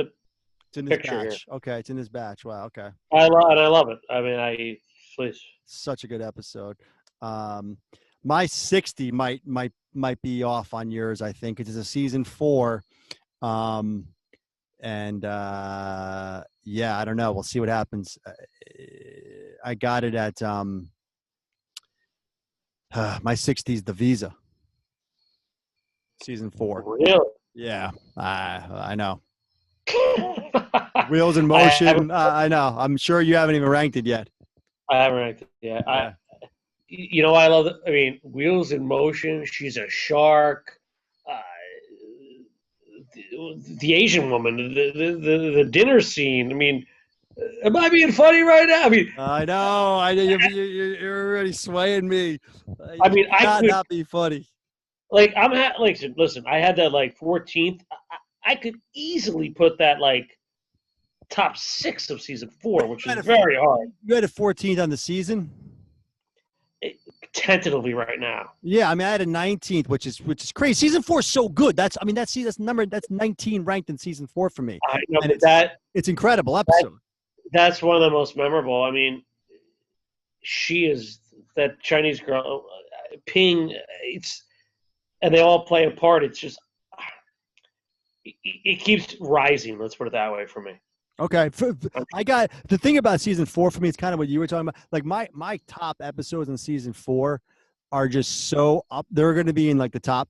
batch. Here. Okay, it's in this batch. Wow. Okay. I love it. I mean, please. Such a good episode. My 60 might be off on yours. I think it is a season 4, and I don't know. We'll see what happens. I got it at my 60s. The Visa. Season 4. Really? Yeah, I know. Wheels in Motion. I know. I'm sure you haven't even ranked it yet. I haven't ranked it yet. Yeah. I love it. I mean, Wheels in Motion. She's a shark. The Asian woman. The dinner scene. I mean, am I being funny right now? I mean, I know. You're already swaying me. I mean, I could not be funny. Like listen, I had that like 14th. I could easily put that like top 6 of season 4, which is very hard. You had a 14th on the season? Tentatively right now. Yeah, I mean I had a 19th, which is crazy. Season 4 is so good. That's 19 ranked in season 4 for me. I know, and but it's incredible episode. That's one of the most memorable. I mean, she is that Chinese girl, Ping. And they all play a part. It's just, it keeps rising. Let's put it that way for me. Okay. I got the thing about season 4 for me. It's kind of what you were talking about. Like my top episodes in season 4 are just so up. They're going to be in like the top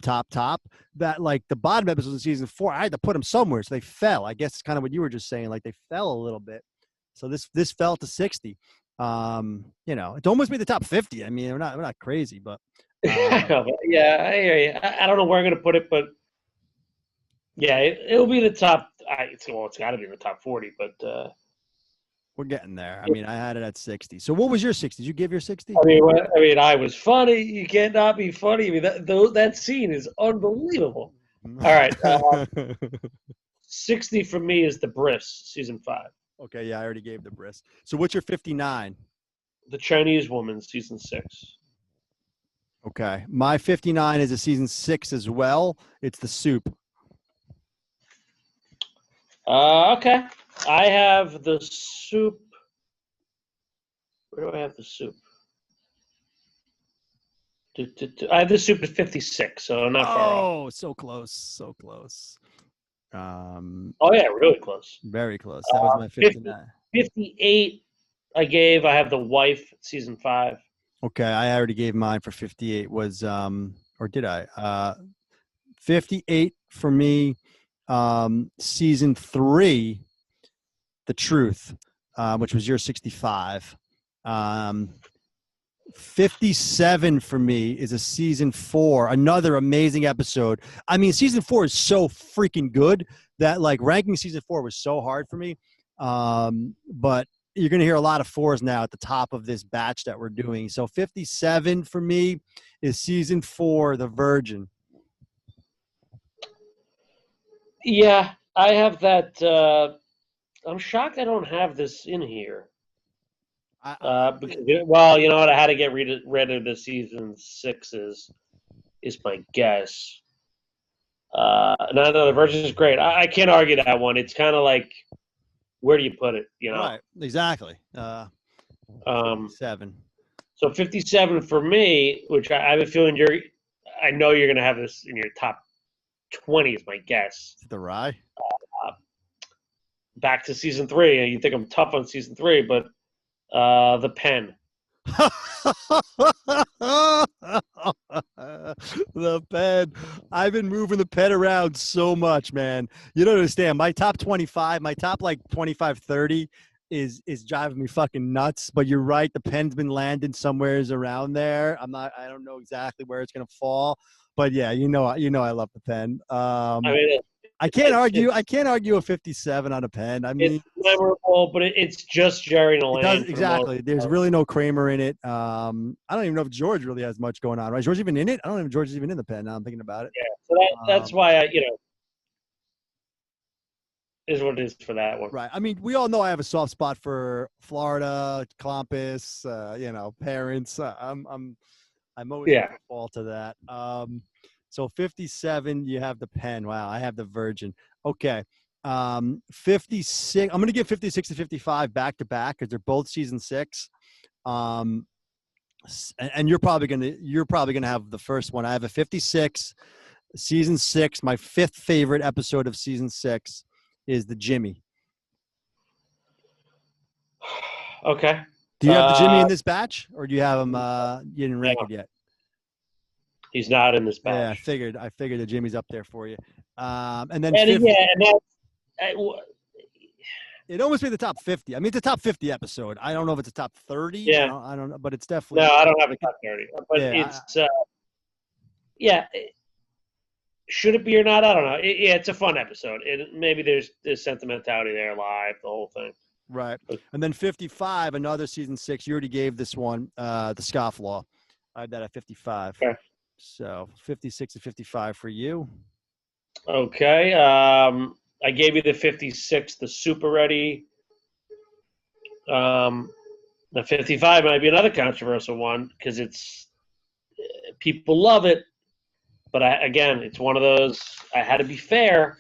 that like the bottom episodes in season 4, I had to put them somewhere. So they fell. I guess it's kind of what you were just saying. Like they fell a little bit. So this fell to 60. It's almost made the top 50. I mean, we're not crazy, but. Yeah, I hear you. I don't know where I'm going to put it, but yeah, it'll be the top. It's got to be in the top 40, but we're getting there. I mean, I had it at 60. So what was your 60? Did you give your 60? I mean, I was funny. You can't not be funny. I mean, that scene is unbelievable. All right, 60 for me is The Briss, season 5. Okay, yeah, I already gave the Briss. So what's your 59? The Chinese Woman, season 6. Okay, my 59 is a season 6 as well. It's The Soup. Okay. I have The Soup. Where do I have The Soup? I have The Soup at 56, so not far off. Oh, so close, so close. Oh yeah, really close. Very close. That was my 59. 58. I have The Wife, season 5. Okay, I already gave mine for 58. Was or did I? 58 for me. Season 3, The Truth, which was your 65. 57 for me is a season 4, another amazing episode. I mean, season 4 is so freaking good that like ranking season 4 was so hard for me. But you're going to hear a lot of 4s now at the top of this batch that we're doing. So 57 for me is season 4, The Virgin. Yeah, I have that. I'm shocked I don't have this in here. Because, well, you know what? I had to get rid of the season 6s, is my guess. No, The Virgin is great. I can't argue that one. It's kind of like, where do you put it? You know, Right, exactly. 7. So 57 for me, which I have a feeling I know you're going to have this in your top 20 is my guess. The Rye. Back to season 3. You think I'm tough on season 3, but The Pen. The Pen. I've been moving the pen around so much, man. You don't understand. My top 25, my top like 25, 30 is driving me fucking nuts. But you're right. The Pen's been landing somewheres around there. I don't know exactly where it's going to fall. But yeah, you know, I love the Pen. I mean, I can't argue a 57 on a Pen. I mean, it's memorable, but it's just Jerry and Elaine. Exactly. There's really no Kramer in it. I don't even know if George really has much going on. Right? Is George even in it? I don't know if George is even in the Pen. Now I'm thinking about it. Yeah. So that's why is what it is for that one. Right. I mean, we all know I have a soft spot for Florida, Columbus. Parents. I'm always going to fall to that. So 57, you have the Pen. Wow, I have the Virgin. Okay. 56. I'm going to give 56 and 55 back to back because they're both season 6. And you're probably going to have the first one. I have a 56, season 6. My 5th favorite episode of season 6 is the Jimmy. Okay. Do you have the Jimmy in this batch, or do you have him? You didn't rank it yet. He's not in this batch. Yeah, I figured the Jimmy's up there for you. And then it almost made the top 50. I mean, it's a top 50 episode. I don't know if it's a top 30. Yeah. I don't know, but it's definitely. No, I don't have a top 30. But should it be or not? I don't know. It's a fun episode. Maybe there's sentimentality there, live, the whole thing. Right. And then 55, another season 6. You already gave this one, the Scofflaw. I had that at 55. Okay. So 56 and 55 for you. Okay. I gave you the 56, the Soup already. The 55 might be another controversial one because people love it. But it's one of those, I had to be fair.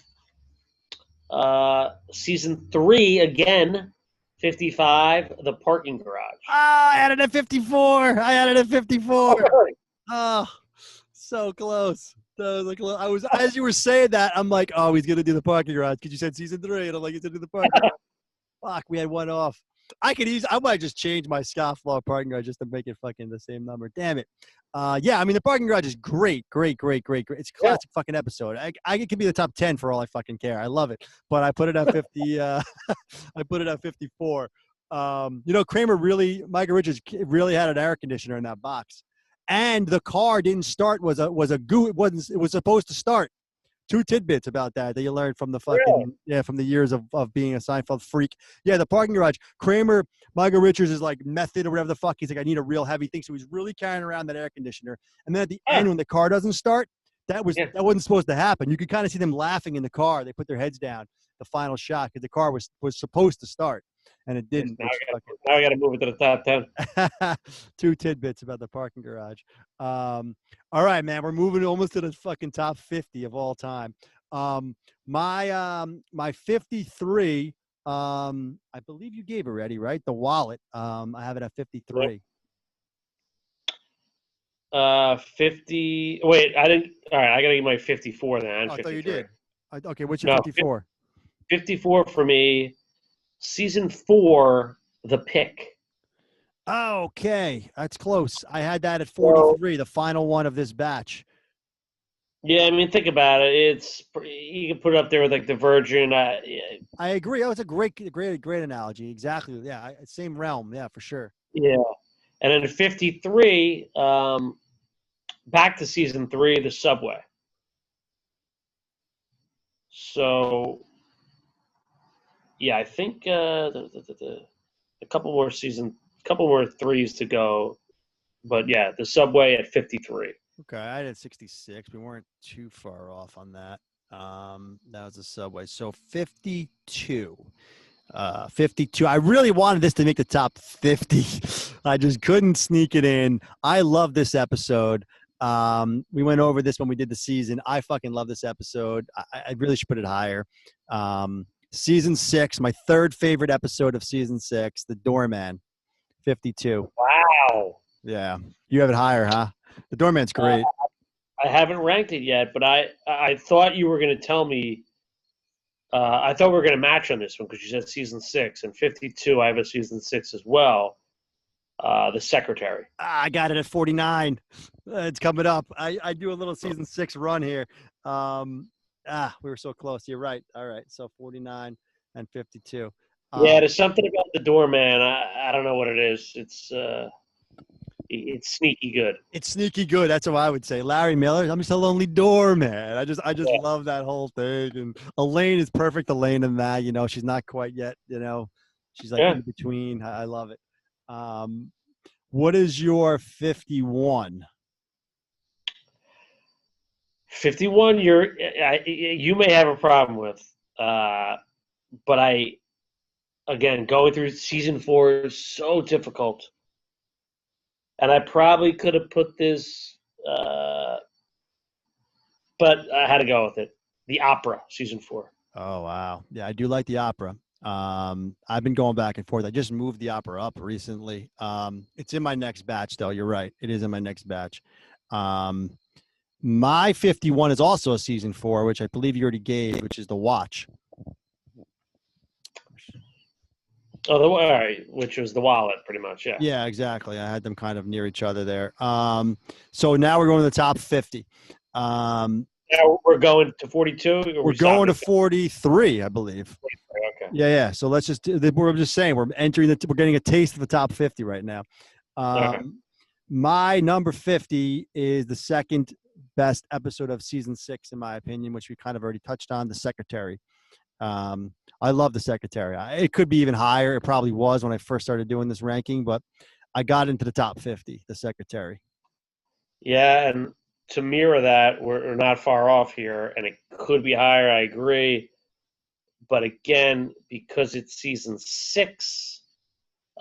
Season 3, again, 55, The Parking Garage. Oh, I had it at 54. Oh, so close. I was as you were saying that, I'm like, oh, he's gonna do the Parking Garage because you said season 3, and I'm like, he's gonna do the Parking Garage. Fuck, we had one off. I might just change my Scofflaw Parking Garage just to make it fucking the same number. Damn it. Yeah, I mean, the Parking Garage is great. It's a classic fucking episode. It could be the top 10 for all I fucking care. I love it. But I put it at 50. I put it at 54. Kramer Michael Richards really had an air conditioner in that box. And the car didn't start, was a goo. It was supposed to start. 2 tidbits about that you learned from the fucking from the years of being a Seinfeld freak. Yeah, the Parking Garage. Kramer, Michael Richards is like method or whatever the fuck. He's like, I need a real heavy thing. So he's really carrying around that air conditioner. And then at the end, when the car doesn't start, that wasn't supposed to happen. You could kind of see them laughing in the car. They put their heads down. The final shot because the car was supposed to start. and it didn't. Now I got to move it to the top 10. 2 tidbits about the parking garage. All right, man, we're moving almost to the fucking top 50 of all time. My 53. I believe you gave already, right? The wallet. I have it at 53. 50. Wait, I didn't. All right, I got to give my 54 then. Oh, I thought you did. Okay, what's your 54? 54 for me. Season 4, The Pick. Okay, that's close. I had that at 43, the final one of this batch. Yeah, I mean, think about it. You can put it up there with like The Virgin. I agree. Oh, it's a great analogy. Exactly. Yeah, same realm. Yeah, for sure. Yeah, and then 53. Back to season 3, The Subway. So, yeah, I think a couple more 3s to go, but yeah, The Subway at 53. Okay, I had 66. We weren't too far off on that. That was The Subway. So 52. 52. I really wanted this to make the top 50. I just couldn't sneak it in. I love this episode. We went over this when we did the season. I fucking love this episode. I really should put it higher. Season 6, my third favorite episode of season 6, The Doorman, 52. Wow. Yeah. You have it higher, huh? The Doorman's great. I haven't ranked it yet, but I thought you were going to tell me. I thought we were going to match on this one because you said season 6 and 52. I have a season 6 as well. The Secretary. I got it at 49. It's coming up. I do a little season 6 run here. We were so close. You're right. All right. So 49 and 52. Yeah, there's something about The Doorman. I don't know what it is. It's sneaky good. It's sneaky good. That's what I would say. Larry Miller, I'm just a lonely doorman. I just love that whole thing. And Elaine is perfect. Elaine in that, she's not quite yet, she's like in between. I love it. What is your 51? 51, you may have a problem with, but again, going through season 4 is so difficult. And I probably could have put this, but I had to go with it. The Opera, season 4. Oh, wow. Yeah, I do like The Opera. I've been going back and forth. I just moved The Opera up recently. It's in my next batch, though. You're right. It is in my next batch. My 51 is also a season 4, which I believe you already gave, which is The Watch. Oh, all right, which was The Wallet, pretty much, yeah. Yeah, exactly. I had them kind of near each other there. So now we're going to the top 50. Now we're going to 42? We're going to 43, I believe. 43, okay. Yeah. So let's just. We're just saying we're getting a taste of the top 50 right now. Okay. My number 50 is the second best episode of season 6, in my opinion, which we kind of already touched on, The Secretary. I love The Secretary. It could be even higher. It probably was when I first started doing this ranking, but I got into the top 50, The Secretary. Yeah, and to mirror that, we're not far off here, and it could be higher, I agree. But again, because it's season 6,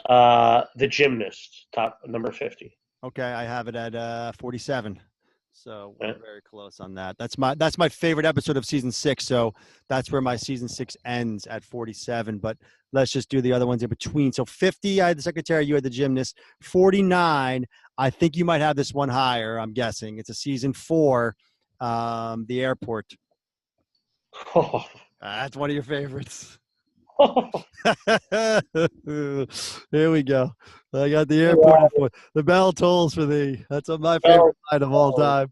The Gymnast, top number 50. Okay, I have it at 47. So we're very close on that. That's my favorite episode of season 6. So that's where my season 6 ends at 47. But let's just do the other ones in between. So 50, I had The Secretary, you had The Gymnast. 49, I think you might have this one higher, I'm guessing. It's a season 4, The Airport. Oh. That's one of your favorites. Here we go. I got The Airport. Yeah. The bell tolls for thee. That's my favorite line of all time.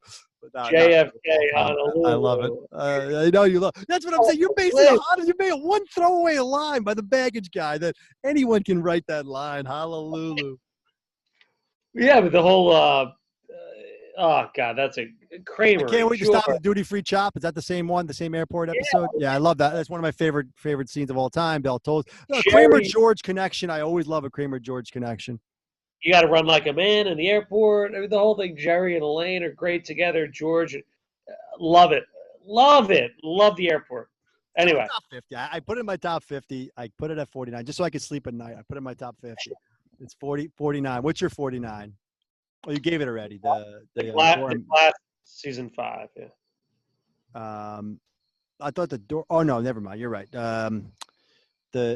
JFK, Honolulu. I love it. I know you love. That's what I'm saying. You're basing one throwaway line by the baggage guy that anyone can write that line. Honolulu. Yeah, but the whole. Oh God, that's a Kramer. I can't wait to stop at the duty-free chop. Is that the same one? The same airport episode? Yeah, I love that. That's one of my favorite scenes of all time. Bell tolls. Kramer George connection. I always love a Kramer George connection. You got to run like a man in the airport. I mean, the whole thing. Jerry and Elaine are great together. George, love it. Love The Airport. Anyway. Top 50. I put it in my top 50. I put it at 49 just so I could sleep at night. I put it in my top 50. It's 49. What's your 49? Oh, you gave it already. The last season 5. Yeah. I thought the door. Oh no, never mind. You're right.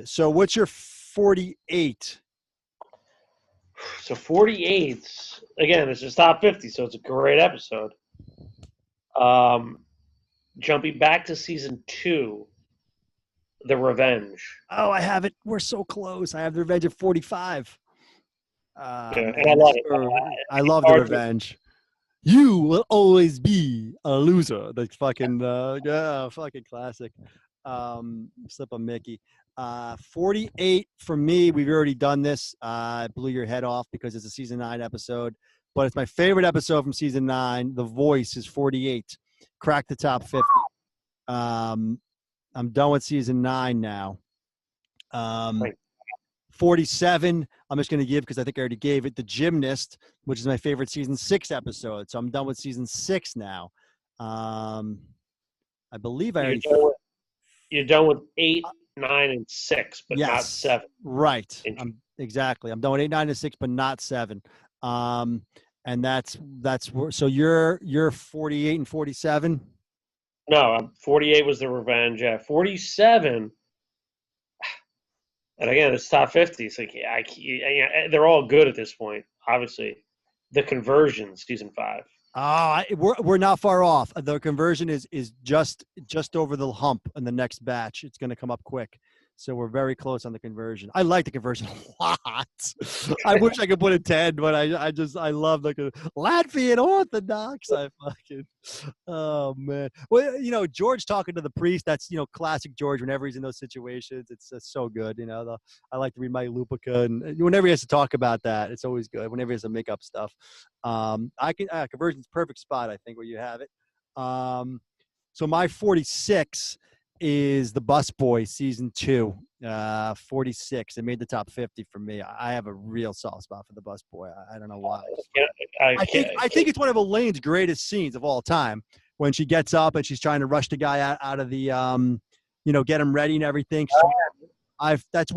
So what's your 48? So 48. Again, this is top 50, so it's a great episode. Jumping back to season 2, The Revenge. Oh, I have it. We're so close. I have The Revenge at 45. And I love it. I love The Revenge. You will always be a loser. The fucking fucking classic. Slip a Mickey. 48 for me. We've already done this. I blew your head off because it's a season 9 episode, but it's my favorite episode from season 9. The Voice is 48. Cracked the top 50. I'm done with season 9 now. 47, I'm just going to give because I think I already gave it. The Gymnast, which is my favorite season 6 episode. So I'm done with season 6 now. I believe I already. You're done with 8, 9, and 6, but not 7. Right. Exactly. I'm done with 8, 9, and 6, but not 7. And that's where. So you're 48 and 47. No, 48 was The Revenge. Yeah, 47. And again, it's top 50. It's like they're all good at this point. Obviously, The Conversion, season 5. We're not far off. The Conversion is just over the hump in the next batch. It's going to come up quick. So we're very close on The Conversion. I like The Conversion a lot. I wish I could put a 10, but I love the Latvian Orthodox. Oh man. Well, George talking to the priest, that's, classic George whenever he's in those situations. It's so good. I like to read my Lupica, and whenever he has to talk about that, it's always good. Whenever he has to make up stuff. Conversion's perfect spot, I think, where you have it. So my 46 is The Busboy season 2, 46. It made the top 50 for me. I have a real soft spot for The Busboy. I don't know why. I think it's one of Elaine's greatest scenes of all time when she gets up and she's trying to rush the guy out of the, get him ready and everything. That's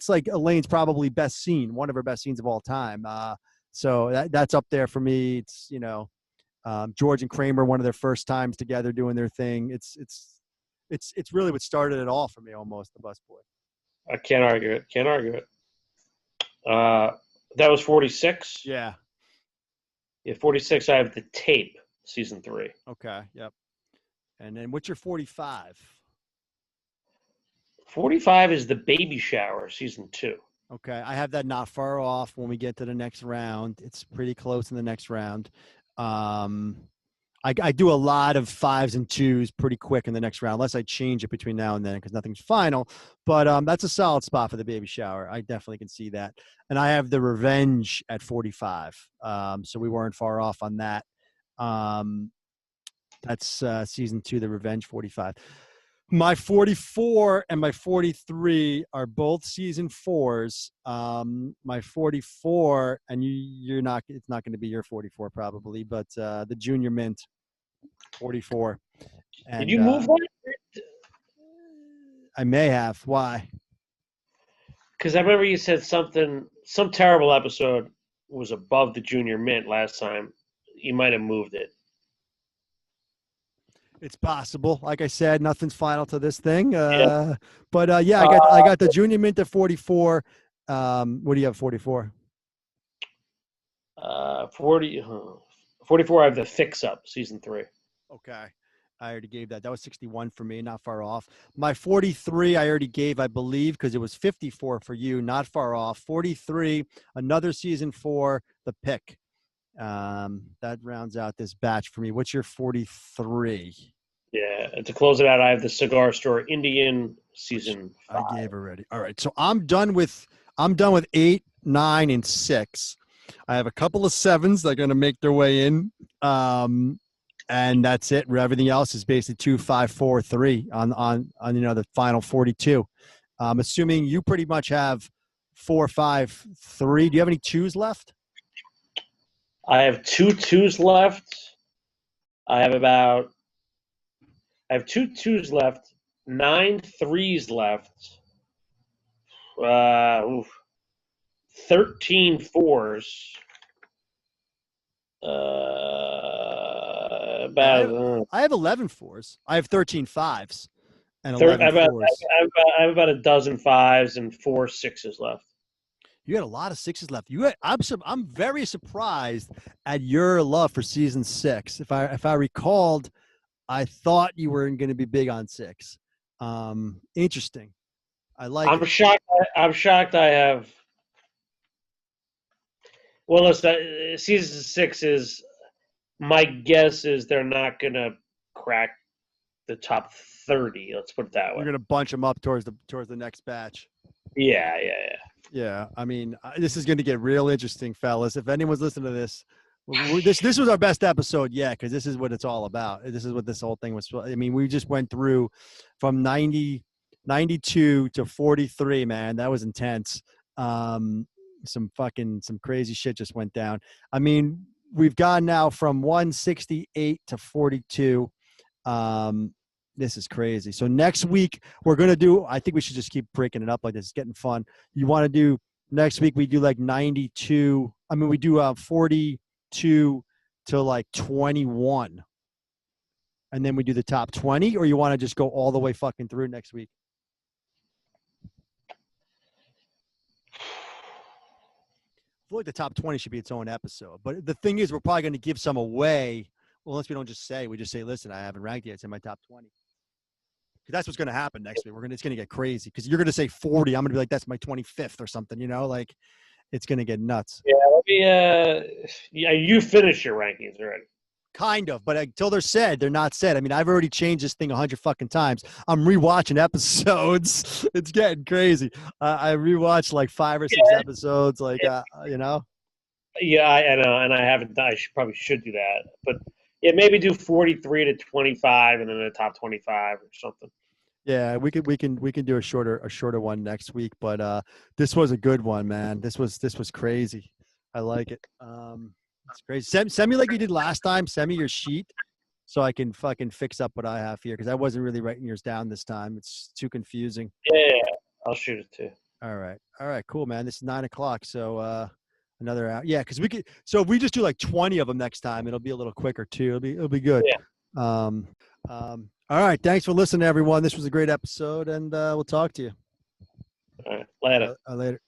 like Elaine's probably best scene, one of her best scenes of all time. So that's up there for me. It's George and Kramer, one of their first times together doing their thing. It's really what started it all for me, almost, The Busboy. I can't argue it. That was 46? Yeah. Yeah, 46, I have The Tape, season 3. Okay, yep. And then what's your 45? 45 is The Baby Shower, season 2. Okay, I have that not far off when we get to the next round. It's pretty close in the next round. I do a lot of 5s and 2s pretty quick in the next round, unless I change it between now and then because nothing's final. But that's a solid spot for The Baby Shower. I definitely can see that. And I have The Revenge at 45. So we weren't far off on that. That's season 2, The Revenge, 45. My 44 and my 43 are both season 4s. My 44, and it's not going to be your 44 probably, but the Junior Mint, 44. And, did you move that? I may have. Why? Because I remember you said some terrible episode was above the Junior Mint last time. You might have moved it. It's possible. Like I said, nothing's final to this thing. But I got the Junior Mint at 44. What do you have, 44? 44, I have The Fix Up, season 3. Okay. I already gave that. That was 61 for me, not far off. My 43, I already gave, I believe, because it was 54 for you, not far off. 43, another season 4, The Pick. That rounds out this batch for me. What's your 43? Yeah, and to close it out, I have The Cigar Store Indian, season 5. I gave already. All right, so I'm done with 8, 9, and 6. I have a couple of 7s that are going to make their way in, and that's it. Everything else is basically 2, 5, 4, 3 on the final 42. I'm assuming you pretty much have 4, 5, 3. Do you have any 2s left? I have 2 2s left. I have 2 2s left. 9 threes left. 13 fours. I have 11 fours. I have 13 fives and I 11 fours. have about a dozen fives and 4 sixes left. You had a lot of sixes left. I'm very surprised at your love for season 6. If I recalled, I thought you were going to be big on 6. Interesting. I like. I'm shocked. I'm shocked. I have. Well, listen. Season 6 is. My guess is they're not going to crack the top 30. Let's put it that way. We're going to bunch them up towards the next batch. Yeah. Yeah, I mean, this is going to get real interesting, fellas. If anyone's listening to this, this was our best episode yet, because this is what it's all about. This is what this whole thing was. I mean, we just went through from 92 to 43, man. That was intense. Some crazy shit just went down. I mean, we've gone now from 168 to 42. This is crazy. So next week we're going to do, I think we should just keep breaking it up like this. It's getting fun. You want to do next week? We do like 92. I mean, we do 42 to like 21. And then we do the top 20, or you want to just go all the way fucking through next week? I feel like the top 20 should be its own episode. But the thing is, we're probably going to give some away. Well, unless we don't just say, listen, I haven't ranked yet. It's in my top 20. Because that's what's going to happen next week. It's going to get crazy. Because you're going to say 40. I'm going to be like, that's my 25th or something. You know, like it's going to get nuts. Yeah, you finished your rankings already. Kind of, but until they're said, they're not said. I mean, I've already changed this thing 100 fucking times. I'm rewatching episodes. It's getting crazy. I rewatched like 5 or 6 episodes. Like, you know. Yeah, I know, and I haven't. I probably should do that, but. Yeah, maybe do 43 to 25 and then the top 25 or something. Yeah, we can do a shorter one next week, but this was a good one, man. This was crazy. I like it. It's crazy. Send me like you did last time. Send me your sheet so I can fucking fix up what I have here, because I wasn't really writing yours down this time. It's too confusing. Yeah, I'll shoot it too. All right, cool, man. This is 9:00, so another hour. Yeah, because we could. So if we just do like 20 of them next time, it'll be a little quicker too. It'll be good. Yeah. All right. Thanks for listening, everyone. This was a great episode, and we'll talk to you. All right. Later. Later.